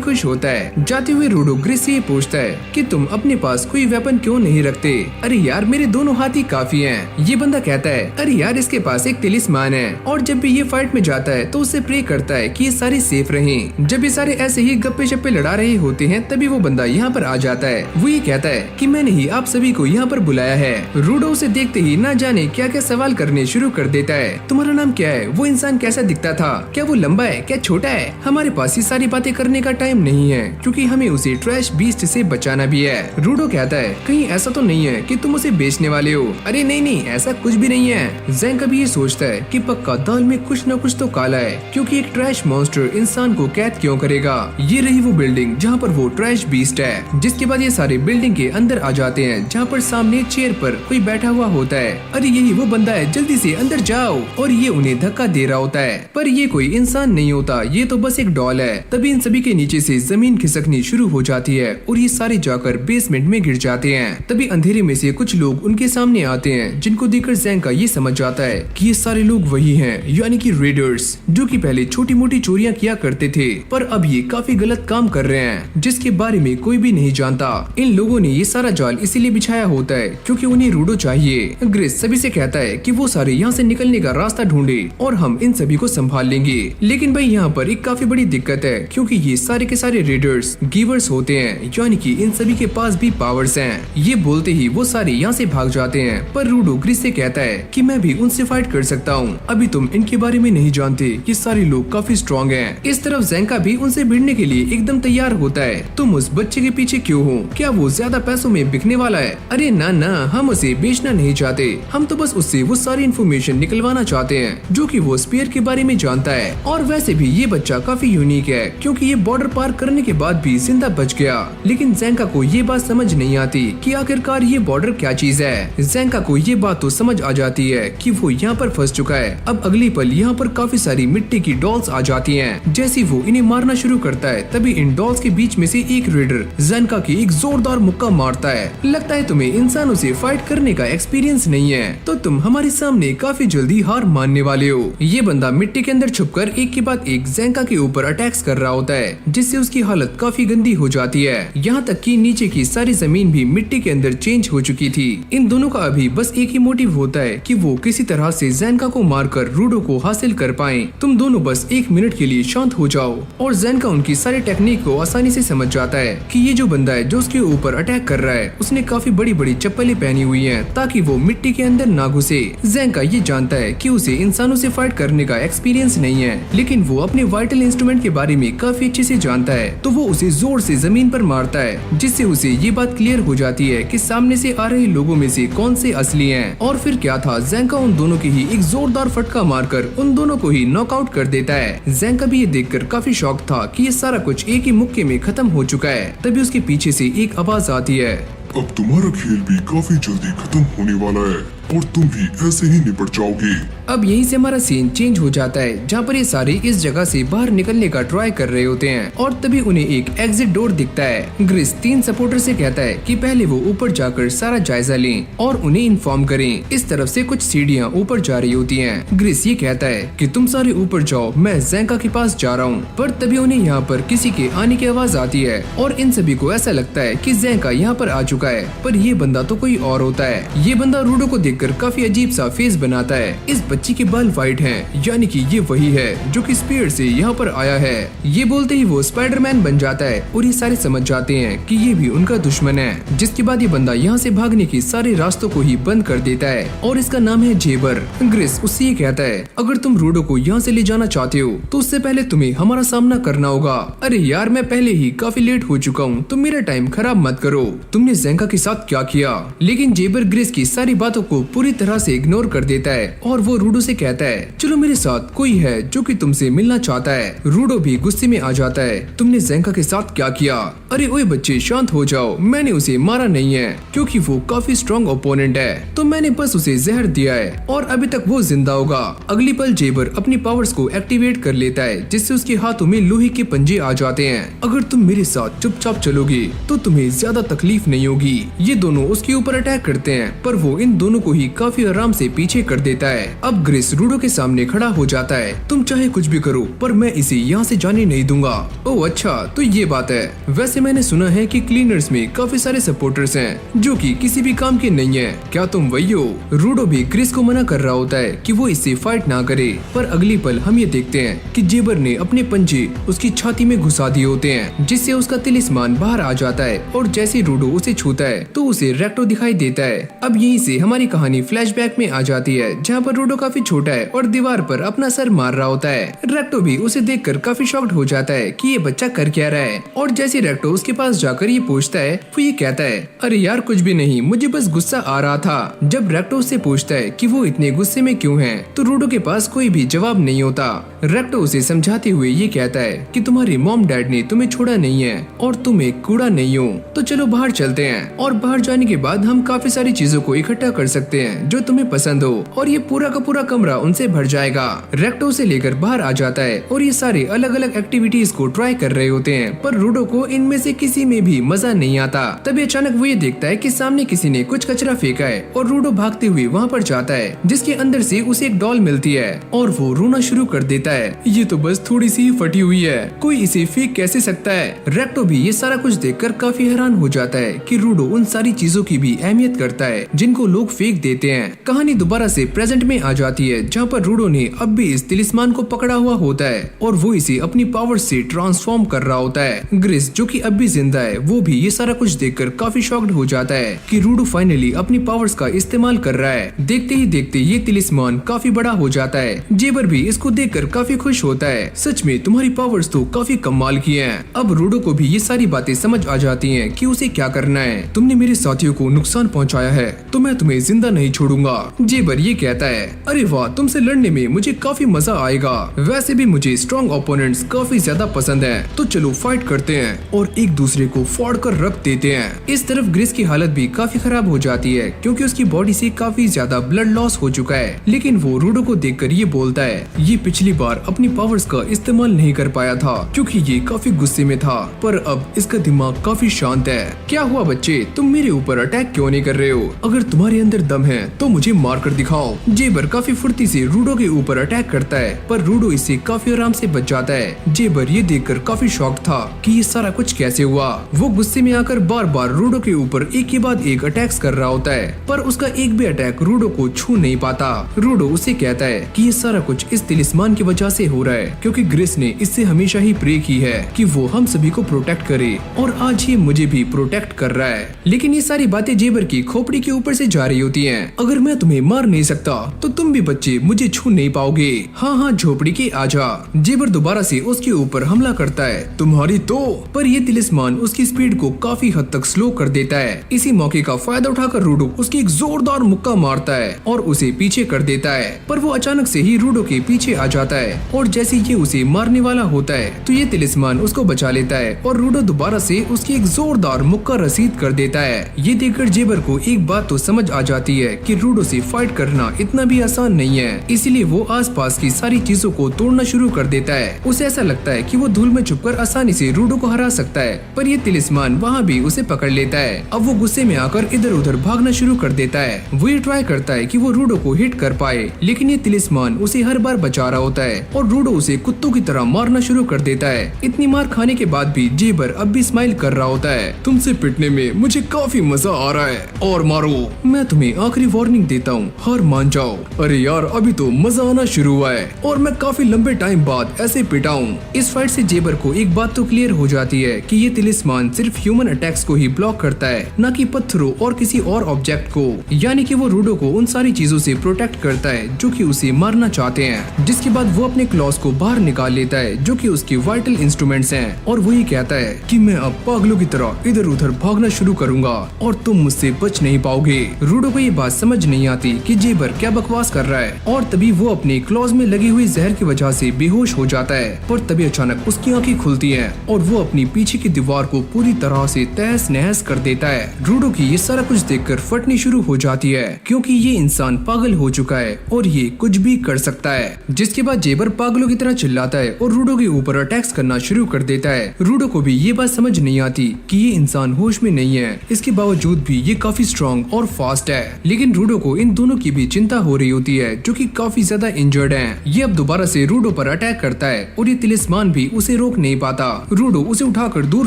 खुश होता है। जाते हुए रूडो ग्रिस से पूछता है कि तुम अपने पास कोई वेपन क्यों नहीं रखते। अरे यार मेरे दोनों हाथ ही काफी हैं। ये बंदा कहता है, अरे यार इसके पास एक तिलिस्मान है और जब भी ये फाइट में जाता है तो उससे प्रे करता है कि ये सारे सेफ रहें। जब ये सारे ऐसे ही गप्पे शप्पे लड़ा रहे होते हैं तभी वो बंदा यहाँ पर आ जाता है। वो ये कहता है कि मैंने ही आप सभी को यहाँ पर बुलाया है। रूडो उसे देखते ही ना जाने क्या क्या सवाल करने शुरू कर देता है। तुम्हारा नाम क्या है, वो इंसान कैसा दिखता था, क्या वो लंबा है, क्या छोटा है। हमारे पास ये सारी बातें करने का टाइम नहीं है क्योंकि हमें उसे ट्रैश बीस्ट से बचाना भी है। रूडो कहता है, कहीं ऐसा तो नहीं है कि तुम उसे बेचने वाले हो। अरे नहीं नहीं ऐसा कुछ भी नहीं है। ज़ेनका भी ये सोचता है कि पक्का दाल में कुछ न कुछ तो काला है क्योंकि एक ट्रैश मॉन्स्टर इंसान को कैद क्यों करेगा। ये रही वो बिल्डिंग जहाँ पर वो ट्रैश बीस्ट है। जिसके बाद ये सारे बिल्डिंग के अंदर आ जाते हैं जहाँ पर सामने चेयर पर कोई बैठा हुआ होता है। अरे यही वो बंदा है, जल्दी से अंदर जाओ। और ये उन्हें धक्का दे रहा होता है पर ये कोई इंसान नहीं होता, ये तो बस एक डॉल है। तभी इन सभी के नीचे से जमीन खिसकनी शुरू हो जाती है और ये सारे जाकर बेसमेंट में गिर जाते हैं। तभी अंधेरे में से कुछ लोग उनके सामने आते हैं हैं, जिनको देखकर ज़ेंका ये समझ जाता है कि ये सारे लोग वही हैं, यानी कि रेडर्स, जो कि पहले छोटी मोटी चोरियां किया करते थे, पर अब ये काफी गलत काम कर रहे हैं, जिसके बारे में कोई भी नहीं जानता। इन लोगों ने ये सारा जाल इसीलिए बिछाया होता है क्योंकि उन्हें रूडो चाहिए। ग्रिस सभी से कहता है कि वो सारे यहाँ से निकलने का रास्ता ढूंढे और हम इन सभी को संभाल लेंगे। लेकिन भाई यहाँ पर एक काफी बड़ी दिक्कत है, क्योंकि ये सारे के सारे रेडर्स गिवर्स होते हैं, यानी कि इन सभी के पास भी पावर्स हैं। ये बोलते ही वो सारे यहाँ से भाग जाते हैं, पर रूडो ग्रिस से कहता है कि मैं भी उनसे फाइट कर सकता हूँ, अभी तुम इनके बारे में नहीं जानते, ये सारे लोग काफी स्ट्रॉन्ग हैं। इस तरफ ज़ेंका भी उनसे भिड़ने के लिए एकदम तैयार होता है। तुम उस बच्चे के पीछे क्यों हो? क्या वो ज्यादा पैसों में बिकने वाला है? अरे ना ना, हम उसे बेचना नहीं चाहते, हम तो बस उससे वो सारी इन्फॉर्मेशन निकलवाना चाहते हैं जो कि वो स्पीयर के बारे में जानता है। और वैसे भी ये बच्चा काफी यूनिक है, क्योंकि ये बॉर्डर पार करने के बाद भी जिंदा बच गया। लेकिन ज़ेंका को ये बात समझ नहीं आती कि आखिरकार ये बॉर्डर क्या चीज है। ज़ेंका को ये बात तो समझ आ जाती है कि वो यहाँ पर फंस चुका है। अब अगली पल यहाँ पर काफी सारी मिट्टी की डॉल्स आ जाती हैं। जैसे वो इन्हें मारना शुरू करता है, तभी इन डॉल्स के बीच में से एक रेडर ज़ेंका की एक जोरदार मुक्का मारता है। लगता है तुम्हें इंसानों से फाइट करने का एक्सपीरियंस नहीं है, तो तुम हमारे सामने काफी जल्दी हार मानने वाले हो। ये बंदा मिट्टी के अंदर छुपकर एक के बाद एक ज़ेंका के ऊपर अटैक्स कर रहा होता है, जिससे उसकी हालत काफी गंदी हो जाती है। यहाँ तक कि नीचे की सारी जमीन भी मिट्टी के अंदर चेंज हो चुकी थी। इन दोनों का अभी बस एक ही मोटिव होता है कि वो किसी तरह से ज़ेंका को मारकर रूडो को हासिल कर पाएं। तुम दोनों बस एक मिनट के लिए शांत हो जाओ। और ज़ेंका उनकी सारी टेक्निक को आसानी से समझ जाता है कि ये जो बंदा है जो उसके ऊपर अटैक कर रहा है, उसने काफी बड़ी बड़ी चप्पलें पहनी हुई हैं ताकि वो मिट्टी के अंदर ना घुसे। ज़ेंका ये जानता है कि उसे इंसानों से फाइट करने का एक्सपीरियंस नहीं है, लेकिन वो अपने वाइटल इंस्ट्रूमेंट के बारे में काफी अच्छे से जानता है, तो वो उसे जोर से जमीन पर मारता है, जिससे उसे ये बात क्लियर हो जाती है कि सामने से आ रहे लोगों में से कौन से असली हैं। और फिर क्या था, ज़ेंका उन दोनों की ही एक जोरदार फटका मारकर उन दोनों को ही नॉकआउट कर देता है। ज़ेंका भी ये देखकर काफी शॉक था कि ये सारा कुछ एक ही मुक्के में खत्म हो चुका है। तभी उसके पीछे से एक आवाज आती है, अब तुम्हारा खेल भी काफी जल्दी खत्म होने वाला है और तुम भी ऐसे ही निपट जाओगे। अब यहीं से हमारा सीन चेंज हो जाता है, जहाँ पर ये सारे इस जगह से बाहर निकलने का ट्राई कर रहे होते हैं और तभी उन्हें एक एग्जिट डोर दिखता है। ग्रिस 3 सपोर्टर से कहता है कि पहले वो ऊपर जाकर सारा जायजा लें और उन्हें इन्फॉर्म करें। इस तरफ से कुछ सीढ़ियाँ ऊपर जा रही होती हैं। ग्रिस ये कहता है कि तुम सारे ऊपर जाओ, मैं ज़ेंका के पास जा रहा हूँ। पर तभी उन्हें यहाँ पर किसी के आने की आवाज आती है और इन सभी को ऐसा लगता है कि ज़ेंका यहाँ पर आ चुका है, पर ये बंदा तो कोई और होता है। ये बंदा रूडो को देखकर काफी अजीब सा फेस बनाता है। इस बच्ची के बाल वाइट हैं, यानी कि ये वही है जो कि स्पीयर से यहाँ पर आया है। ये बोलते ही वो स्पाइडरमैन बन जाता है और ये सारे समझ जाते हैं कि ये भी उनका दुश्मन है। जिसके बाद ये बंदा यहाँ से भागने के सारे रास्तों को ही बंद कर देता है और इसका नाम है जेबर। ग्रिस उससे ये कहता है, अगर तुम रूडो को यहाँ से ले जाना चाहते हो तो उससे पहले तुम्हें हमारा सामना करना होगा। अरे यार, मैं पहले ही काफी लेट हो चुका हूँ, तुम मेरा टाइम खराब मत करो। तुमने ज़ेंका के साथ क्या किया? लेकिन जेबर ग्रिस की सारी बातों को पूरी तरह से इग्नोर कर देता है और वो रूडो से कहता है, चलो मेरे साथ कोई है जो कि तुमसे मिलना चाहता है। रूडो भी गुस्से में आ जाता है, तुमने ज़ेंका के साथ क्या किया? अरे ओए बच्चे, शांत हो जाओ, मैंने उसे मारा नहीं है क्योंकि वो काफी स्ट्रॉन्ग ओपोनेंट है, तो मैंने बस उसे जहर दिया है और अभी तक वो जिंदा होगा। अगली पल जेबर अपनी पावर्स को एक्टिवेट कर लेता है, जिससे उसके हाथों में लोहे के पंजे आ जाते हैं। अगर तुम मेरे साथ चुपचाप चलोगे तो तुम्हें ज्यादा तकलीफ नहीं होगी। ये दोनों उसके ऊपर अटैक करते हैं, पर वो इन दोनों को ही काफी आराम से पीछे कर देता है। अब ग्रिस रूडो के सामने खड़ा हो जाता है, तुम चाहे कुछ भी करो पर मैं इसे यहाँ से जाने नहीं दूंगा। ओह अच्छा, तो ये बात है। वैसे मैंने सुना है कि क्लीनर्स में काफी सारे सपोर्टर्स हैं जो कि किसी भी काम के नहीं है, क्या तुम वही हो? रूडो भी ग्रिस को मना कर रहा होता है कि वो इससे फाइट ना करे, पर अगली पल हम ये देखते हैं कि जेबर ने अपने पंजे उसकी छाती में घुसा दिए होते हैं, जिससे उसका तिलिस्मान बाहर आ जाता है और जैसे रूडो उसे छूता है तो उसे रेक्टो दिखाई देता है। अब यहीं से हमारी कहानी फ्लैशबैक में आ जाती है, जहाँ पर रूडो काफी छोटा है और दीवार पर अपना सर मार रहा होता है। रेक्टो भी उसे देखकर काफी शॉक्ड हो जाता है कि ये बच्चा कर क्या रहा है, और जैसे रेक्टो उसके पास जाकर ये पूछता है, वो ये कहता है, अरे यार कुछ भी नहीं, मुझे बस गुस्सा आ रहा था। जब रेक्टो उससे पूछता है कि वो इतने गुस्से में क्यों है, तो रूडो के पास कोई भी जवाब नहीं होता। रेक्टो उसे समझाते हुए ये कहता है कि तुम्हारे मॉम डैड ने तुम्हें छोड़ा नहीं है और तुम एक कूड़ा नहीं हो, तो चलो बाहर चलते हैं। और बाहर जाने के बाद हम काफी सारी चीजों को इकट्ठा कर सकते सकते हैं जो तुम्हें पसंद हो और ये पूरा का पूरा कमरा उनसे भर जाएगा। रेक्टो से लेकर बाहर आ जाता है और ये सारे अलग अलग एक्टिविटीज को ट्राई कर रहे होते हैं, पर रूडो को इनमें से किसी में भी मजा नहीं आता। तभी अचानक वो ये देखता है कि सामने किसी ने कुछ कचरा फेंका है और रूडो भागते हुए वहाँ पर जाता है, जिसके अंदर से उसे एक डॉल मिलती है और वो रोना शुरू कर देता है। ये तो बस थोड़ी सी फटी हुई है, कोई इसे फेंक कैसे सकता है। रेक्टो भी ये सारा कुछ देखकर काफी हैरान हो जाता है कि रूडो उन सारी चीजों की भी अहमियत करता है जिनको लोग फेंक देते हैं। कहानी दोबारा से प्रेजेंट में आ जाती है, जहाँ पर रूडो ने अब भी इस तिलिस्मान को पकड़ा हुआ होता है और वो इसे अपनी पावर से ट्रांसफॉर्म कर रहा होता है। ग्रिस जो कि अब भी जिंदा है, वो भी ये सारा कुछ देखकर काफी शॉक्ड हो जाता है कि रूडो फाइनली अपनी पावर्स का इस्तेमाल कर रहा है। देखते ही देखते ये तिलिस्मान काफी बड़ा हो जाता है। जेबर भी इसको देखकर काफी खुश होता है। सच में तुम्हारी पावर्स तो काफी कमाल की हैं। अब रूडो को भी ये सारी बातें समझ आ जाती हैं कि उसे क्या करना है। तुमने मेरे साथियों को नुकसान पहुंचाया है तो मैं तुम्हें जिंदा नहीं छोड़ूंगा। जेबर ये कहता है, अरे वाह, तुमसे लड़ने में मुझे काफी मजा आएगा। वैसे भी मुझे स्ट्रॉन्ग ओपोनेंट्स काफी ज्यादा पसंद है, तो चलो फाइट करते हैं और एक दूसरे को फोड़ कर रख देते हैं। इस तरफ ग्रिस की हालत भी काफी खराब हो जाती है क्योंकि उसकी बॉडी से काफी ज्यादा ब्लड लॉस हो चुका है, लेकिन वो रूडो को देखकर ये बोलता है, ये पिछली बार अपनी पावर्स का इस्तेमाल नहीं कर पाया था क्योंकि ये काफी गुस्से में था, पर अब इसका दिमाग काफी शांत है। क्या हुआ बच्चे, तुम मेरे ऊपर अटैक क्यों नहीं कर रहे हो? अगर तुम्हारे अंदर दम है तो मुझे मार कर दिखाओ। जेबर काफी फुर्ती से रूडो के ऊपर अटैक करता है, पर रूडो इससे काफी आराम से बच जाता है। जेबर ये देखकर काफी शॉक था कि ये सारा कुछ कैसे हुआ। वो गुस्से में आकर बार बार रूडो के ऊपर एक के बाद एक अटैक्स कर रहा होता है, पर उसका एक भी अटैक रूडो को छू नहीं पाता। रूडो उसे कहता है कि ये सारा कुछ इस तिलिस्मान की वजह से हो रहा है क्योंकि ग्रिस ने इससे हमेशा ही प्रे की है कि वो हम सभी को प्रोटेक्ट करे और आज ये मुझे भी प्रोटेक्ट कर रहा है। लेकिन ये सारी बातें जेबर की खोपड़ी के ऊपर से जा रही होती हैं। अगर मैं तुम्हें मार नहीं सकता तो तुम भी बच्चे मुझे छू नहीं पाओगे। हाँ हाँ झोपड़ी के आजा। जेबर दोबारा से उसके ऊपर हमला करता है, तुम्हारी तो। पर ये तिलिस्मान उसकी स्पीड को काफी हद तक स्लो कर देता है। इसी मौके का फायदा उठाकर रूडो उसकी एक जोरदार मुक्का मारता है और उसे पीछे कर देता है, पर वो अचानक से ही रूडो के पीछे आ जाता है और जैसे ये उसे मारने वाला होता है तो ये तिलिस्मान उसको बचा लेता है और रूडो दोबारा से उसकी एक जोरदार मुक्का रसीद कर देता है। ये देखकर जेबर को एक बात तो समझ आ जाती है कि रूडो से फाइट करना इतना भी आसान नहीं है, इसलिए वो आसपास की सारी चीजों को तोड़ना शुरू कर देता है। उसे ऐसा लगता है कि वो धूल में छुपकर आसानी से रूडो को हरा सकता है, पर ये तिलिस्मान वहाँ भी उसे पकड़ लेता है। अब वो गुस्से में आकर इधर उधर भागना शुरू कर देता है। वो ये ट्राई करता है कि वो रूडो को हिट कर पाए, लेकिन ये तिलिस्मान उसे हर बार बचा रहा होता है और रूडो उसे कुत्तों की तरह मारना शुरू कर देता है। इतनी मार खाने के बाद भी जेबर अब भी स्माइल कर रहा होता है। तुमसे पिटने में मुझे काफी मजा आ रहा है और मारो। मैं तुम्हें आखिरी वार्निंग देता हूँ, हार मान जाओ। अरे यार अभी तो मजा आना शुरू हुआ है और मैं काफी लंबे टाइम बाद ऐसे पिटा हूँ। इस फाइट से जेबर को एक बात तो क्लियर हो जाती है कि ये तिलिस्मान सिर्फ ह्यूमन अटैक्स को ही ब्लॉक करता है, न कि पत्थरों और किसी और ऑब्जेक्ट को। यानी कि वो रूडो को उन सारी चीजों से प्रोटेक्ट करता है जो कि उसे मारना चाहते हैं। जिसके बाद वो अपने क्लॉस को बाहर निकाल लेता है जो कि उसके वाइटल इंस्ट्रूमेंट्स हैं और वो ये कहता है कि मैं अब पागलों की तरह इधर उधर भागना शुरू करूंगा और तुम मुझसे बच नहीं पाओगे। रूडो को ये बात समझ नहीं आती कि जेबर क्या बकवास कर रहा है और तभी वो अपने क्लॉज में लगी हुई जहर की वजह से बेहोश हो जाता है। पर तभी अचानक उसकी आंखें खुलती हैं और वो अपनी पीछे की दीवार को पूरी तरह से तहस नहस कर देता है। रूडो की ये सारा कुछ देखकर फटनी शुरू हो जाती है क्योंकि ये इंसान पागल हो चुका है और ये कुछ भी कर सकता है। जिसके बाद जेबर पागलों की तरह चिल्लाता है और रूडो के ऊपर अटैक्स करना शुरू कर देता है। रूडो को भी ये बात समझ नहीं आती कि ये इंसान होश में नहीं है, इसके बावजूद भी ये काफी स्ट्रॉन्ग और फास्ट है। लेकिन रूडो को इन दोनों की भी चिंता हो रही होती है जो कि काफी ज्यादा इंजर्ड हैं। ये अब दोबारा से रूडो पर अटैक करता है और ये तिलिस्मान भी उसे रोक नहीं पाता। रूडो उसे उठाकर दूर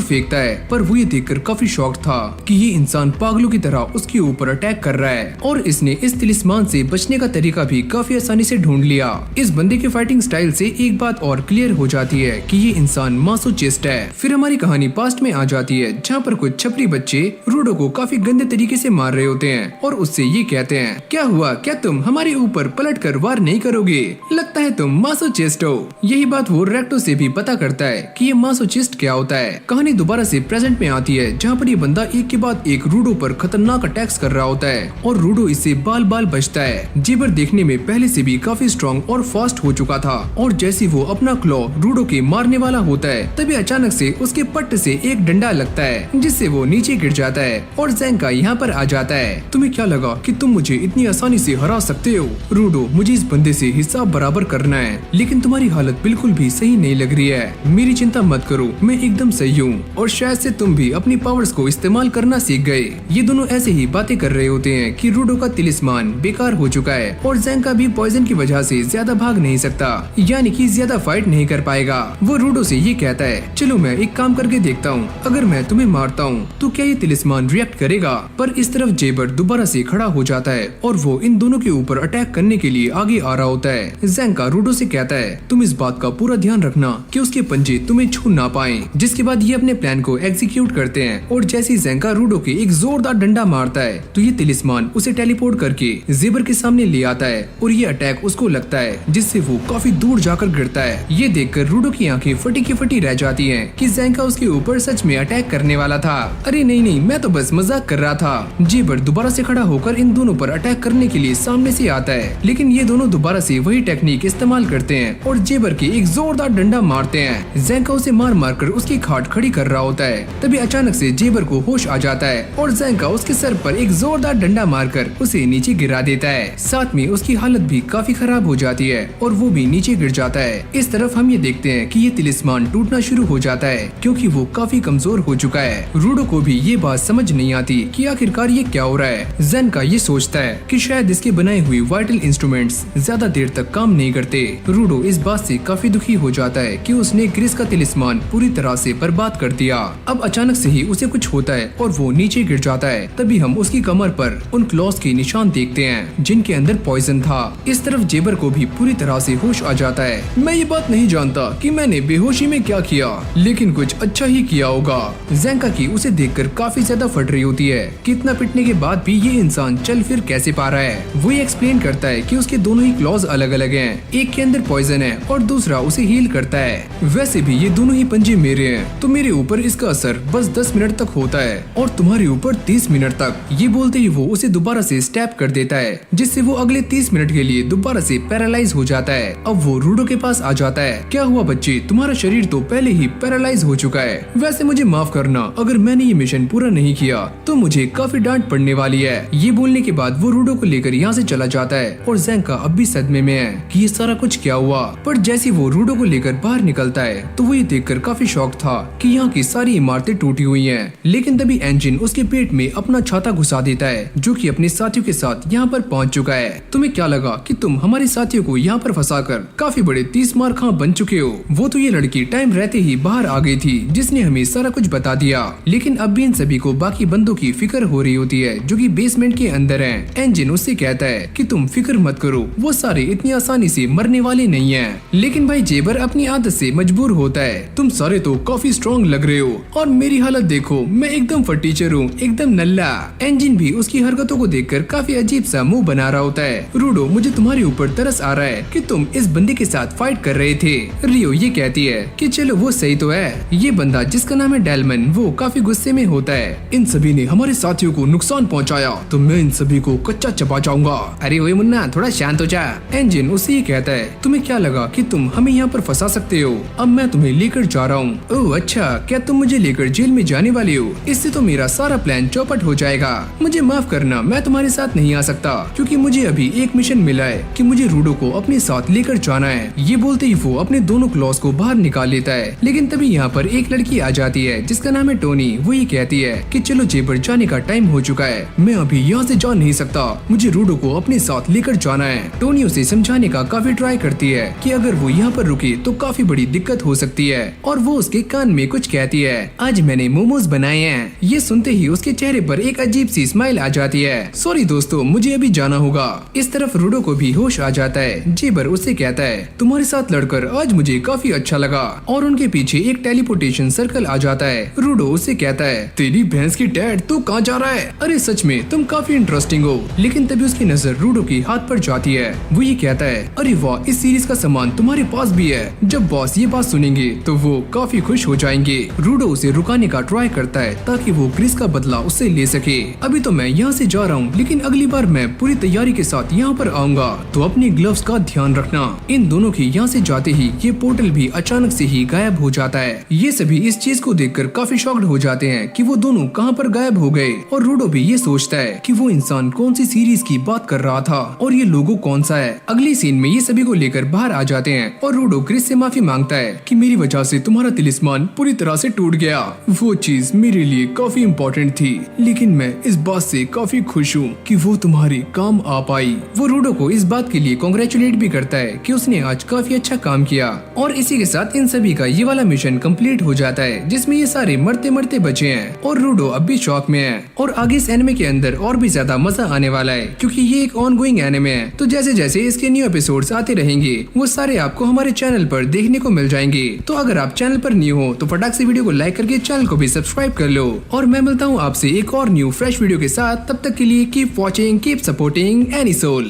फेंकता है, पर वो ये देखकर काफी शॉक था कि ये इंसान पागलों की तरह उसके ऊपर अटैक कर रहा है और इसने इस तिलिस्मान से बचने का तरीका भी काफी आसानी से ढूंढ लिया। इस बंदे के फाइटिंग स्टाइल से एक बात और क्लियर हो जाती है कि ये इंसान मासोचिस्ट है। फिर हमारी कहानी पास्ट में आ जाती है जहाँ पर कुछ छपरी बच्चे रूडो को काफी गंदे तरीके से मार रहे होते हैं और उससे ये कहते हैं, क्या हुआ, क्या तुम हमारे ऊपर पलट कर वार नहीं करोगे? लगता है तुम मासोचिस्ट हो। यही बात वो रेक्टो से भी पता करता है कि ये मासोचिस्ट क्या होता है। कहानी दोबारा से प्रेजेंट में आती है जहाँ पर ये बंदा एक के बाद एक रूडो पर खतरनाक अटैक्स कर रहा होता है और रूडो इससे बाल बाल बचता है। जेबर देखने में पहले से भी काफी स्ट्रॉन्ग और फास्ट हो चुका था और जैसे वो अपना क्लॉ रूडो के मारने वाला होता है तभी अचानक से उसके पट्ट से एक डंडा लगता है जिससे वो नीचे गिर जाता है और ज़ेंका यहाँ पर आ जाता है। तुम्हें क्या लगा कि तुम मुझे इतनी आसानी से हरा सकते हो। रूडो, मुझे इस बंदे से हिसाब बराबर करना है, लेकिन तुम्हारी हालत बिल्कुल भी सही नहीं लग रही है। मेरी चिंता मत करो, मैं एकदम सही हूँ और शायद से तुम भी अपनी पावर्स को इस्तेमाल करना सीख गए। ये दोनों ऐसे ही बातें कर रहे होते हैं कि रूडो का तिलिस्मान बेकार हो चुका है और ज़ेंका भी पॉइजन की वजह से ज्यादा भाग नहीं सकता, यानी कि ज्यादा फाइट नहीं कर पाएगा। वो रूडो से ये कहता है, चलो मैं एक काम करके देखता हूँ, अगर मैं तुम्हें मारता हूँ तो क्या ये तिलिस्मान रिएक्ट करेगा। पर इस तरफ जेबर दोबारा से खड़ा हो जाता है और वो इन दोनों के ऊपर अटैक करने के लिए आगे आ रहा होता है। ज़ेंका रूडो से कहता है, तुम इस बात का पूरा ध्यान रखना कि उसके पंजे तुम्हें छू ना पाए। जिसके बाद ये अपने प्लान को एग्जीक्यूट करते हैं और जैसे ही ज़ेंका रूडो के एक जोरदार डंडा मारता है तो ये तिलिस्मान उसे टेलीपोर्ट करके जेबर के सामने ले आता है और ये अटैक उसको लगता है, जिससे वो काफी दूर जाकर गिरता है। ये देखकर रूडो की आंखें फटी की फटी रह जाती हैं कि ज़ेंका उसके ऊपर सच में अटैक करने वाला था। अरे नहीं, मैं तो बस मजाक कर रहा था। जेबर दोबारा से खड़ा होकर इन दोनों पर अटैक करने के लिए सामने से आता है, लेकिन ये दोनों दोबारा से वही टेक्निक इस्तेमाल करते हैं और जेबर के एक जोरदार डंडा मारते हैं। ज़ेंका उसे मार मार कर उसकी खाट खड़ी कर रहा होता है। तभी अचानक से जेबर को होश आ जाता है और ज़ेंका उसके सर पर एक जोरदार डंडा मारकर उसे नीचे गिरा देता है। साथ में उसकी हालत भी काफी खराब हो जाती है और वो भी नीचे गिर जाता है। इस तरफ हम ये देखते हैं कि ये तिलिस्मान टूटना शुरू हो जाता है क्योंकि वो काफी कमजोर हो चुका है। रूडो को भी ये बात समझ नहीं आती कि आखिरकार ये क्या हो रहा है। ज़ेंका ये सोचता है कि शायद इसके बनाए हुए वाइटल इंस्ट्रूमेंट्स ज्यादा देर तक काम नहीं करते। रूडो इस बात से काफी दुखी हो जाता है कि उसने ग्रिस का तिलिस्मान पूरी तरह से बर्बाद कर दिया। अब अचानक से ही उसे कुछ होता है और वो नीचे गिर जाता है। तभी हम उसकी कमर पर उन क्लॉज के निशान देखते हैं जिनके अंदर पॉइजन था। इस तरफ जेबर को भी पूरी तरह से होश आ जाता है। मैं ये बात नहीं जानता कि मैंने बेहोशी में क्या किया, लेकिन कुछ अच्छा ही किया होगा। ज़ेंका की उसे देखकर काफी ज्यादा फट रही होती है। कितना पिटने के बाद भी ये इंसान चल फिर कैसे पा रहा है। वो ये एक्सप्लेन करता है कि उसके दोनों ही क्लॉज अलग अलग हैं। एक के अंदर पॉइजन है और दूसरा उसे हील करता है। वैसे भी ये दोनों ही पंजे मेरे हैं, तो मेरे ऊपर इसका असर बस 10 मिनट तक होता है और तुम्हारे ऊपर 30 मिनट तक। ये बोलते ही वो उसे दोबारा से स्टैप कर देता है, जिससे वो अगले 30 मिनट के लिए दोबारा से पैरालाइज हो जाता है। अब वो रूडो के पास आ जाता है। क्या हुआ बच्चे, तुम्हारा शरीर तो पहले ही पैरालाइज हो चुका है। वैसे मुझे माफ करना, अगर मैंने ये मिशन पूरा नहीं किया तो मुझे काफी डांट पड़ने वाली है। ये बोलने के बाद वो रूडो को लेकर यहाँ से चला जाता है और ज़ेंका अब भी सदमे में है कि ये सारा कुछ क्या हुआ। पर जैसे वो रूडो को लेकर बाहर निकलता है तो वो ये देखकर काफी शॉक था कि यहाँ की सारी इमारतें टूटी हुई हैं। लेकिन तभी एंजिन उसके पेट में अपना छाता घुसा देता है, जो कि अपने साथियों के साथ यहाँ पर पहुँच चुका है। तुम्हें क्या लगा कि तुम हमारे साथियों को यहाँ पर फंसाकर काफी बड़े 30 मार खां बन चुके हो। वो तो ये लड़की टाइम रहते ही बाहर आ गई थी, जिसने हमें सारा कुछ बता दिया। लेकिन अब भी इन सभी को बाकी बंदों की फिक्र हो रही होती है जो कि बेसमेंट के अंदर हैं। एंजिन उससे कहता है कि तुम फिक्र मत करो, वो सारे इतनी आसानी से मरने वाले नहीं हैं। लेकिन भाई जेबर अपनी आदत से मजबूर होता है। तुम सारे तो काफी स्ट्रॉन्ग लग रहे हो और मेरी हालत देखो, मैं एकदम फटीचर हूँ, एकदम नल्ला। एंजिन भी उसकी हरकतों को देखकर काफी अजीब सा मुंह बना रहा होता है। रूडो, मुझे तुम्हारे ऊपर तरस आ रहा है कि तुम इस बंदे के साथ फाइट कर रहे थे। रियो ये कहती है कि चलो वो सही तो है, ये बंदा जिसका नाम है डेलमन वो काफी गुस्से में होता है। इन सभी ने हमारे साथियों को नुकसान पहुंचाया तो मैं इन सभी को कच्चा चबा जाऊंगा। अरे ओए मुन्ना, थोड़ा शांत हो जा। एंजिन उससे ये कहता है, तुम्हें क्या लगा कि तुम हमें यहाँ पर फंसा सकते हो? अब मैं तुम्हें लेकर जा रहा हूँ। ओह अच्छा, क्या तुम मुझे लेकर जेल में जाने वाले हो? इससे तो मेरा सारा प्लान चौपट हो जाएगा। मुझे माफ करना, मैं तुम्हारे साथ नहीं आ सकता क्योंकि मुझे अभी एक मिशन मिला है कि मुझे रूडो को अपने साथ लेकर जाना है। ये बोलते ही वो अपने दोनों क्लॉज को बाहर निकाल लेता है। लेकिन तभी यहाँ पर एक लड़की आ जाती है जिसका नाम है टोनी। वो ये कहती है कि चलो जेबर, जाने का टाइम हो चुका है, मैं अभी यहाँ से जा नहीं सकता, मुझे रूडो को अपने साथ लेकर जाना है। टोनी उसे समझाने का काफी ट्राई करती है कि अगर वो यहाँ पर रुके तो काफी बड़ी दिक्कत हो सकती है और वो उसके कान में कुछ कहती है, आज मैंने मोमोज बनाए हैं। ये सुनते ही उसके चेहरे पर एक अजीब सी स्माइल आ जाती है। सॉरी दोस्तों, मुझे अभी जाना होगा। इस तरफ रूडो को भी होश आ जाता है। जेबर उससे कहता है, तुम्हारे साथ लड़कर आज मुझे काफी अच्छा लगा। और उनके पीछे एक टेलीपोर्टेशन सर्कल आ जाता है। रूडो उससे कहता है, तेरी भैंस की टैड, तू कहाँ जा रहा है? अरे सच में तुम काफी इंटरेस्टिंग हो। लेकिन तभी उसकी नजर रूडो की हाथ पर जाती है। वो ये कहता है, अरे वाह, इस सीरीज का सामान तुम्हारे पास भी है। जब बॉस ये बात सुनेंगे तो वो काफी खुश हो जाएंगे। रूडो उसे रुकाने का ट्राई करता है ताकि वो क्रिस का बदला उससे ले सके। अभी तो मैं यहाँ से जा रहा हूँ, लेकिन अगली बार मैं पूरी तैयारी के साथ यहाँ पर आऊंगा, तो अपने ग्लव्स का ध्यान रखना। इन दोनों के यहाँ से जाते ही ये पोर्टल भी अचानक से ही गायब हो जाता है। ये सभी इस चीज को देखकर काफी शॉक्ड हो जाते हैं कि वो दोनों कहाँ पर गायब हो गए। और रूडो भी ये सोचता है कि वो वो इंसान कौन सी सीरीज की बात कर रहा था और ये लोगो कौन सा है। अगली सीन में ये सभी को लेकर बाहर आ जाते हैं और रूडो क्रिस से माफी मांगता है कि मेरी वजह से तुम्हारा तिलिस्मान पूरी तरह से टूट गया। वो चीज मेरे लिए काफी इम्पोर्टेंट थी, लेकिन मैं इस बात से काफी खुश हूँ कि वो तुम्हारे काम आ पाई। वो रूडो को इस बात के लिए कांग्रेचुलेट भी करता है कि उसने आज काफी अच्छा काम किया। और इसी के साथ इन सभी का ये वाला मिशन कंप्लीट हो जाता है, जिसमें ये सारे मरते मरते बचे हैं और रूडो अब भी शॉक में है। और आगे इस एनिमे के अंदर और भी ज्यादा मजा आने वाला है, क्योंकि ये एक ऑनगोइंग एनिमे है। तो जैसे जैसे इसके न्यू एपिसोड्स आते रहेंगे वो सारे आपको हमारे चैनल पर देखने को मिल जाएंगे। तो अगर आप चैनल पर न्यू हो तो फटाक से वीडियो को लाइक करके चैनल को भी सब्सक्राइब कर लो। और मैं मिलता हूँ आपसे एक और न्यू फ्रेश वीडियो के साथ। तब तक के लिए keep watching, keep supporting anisole.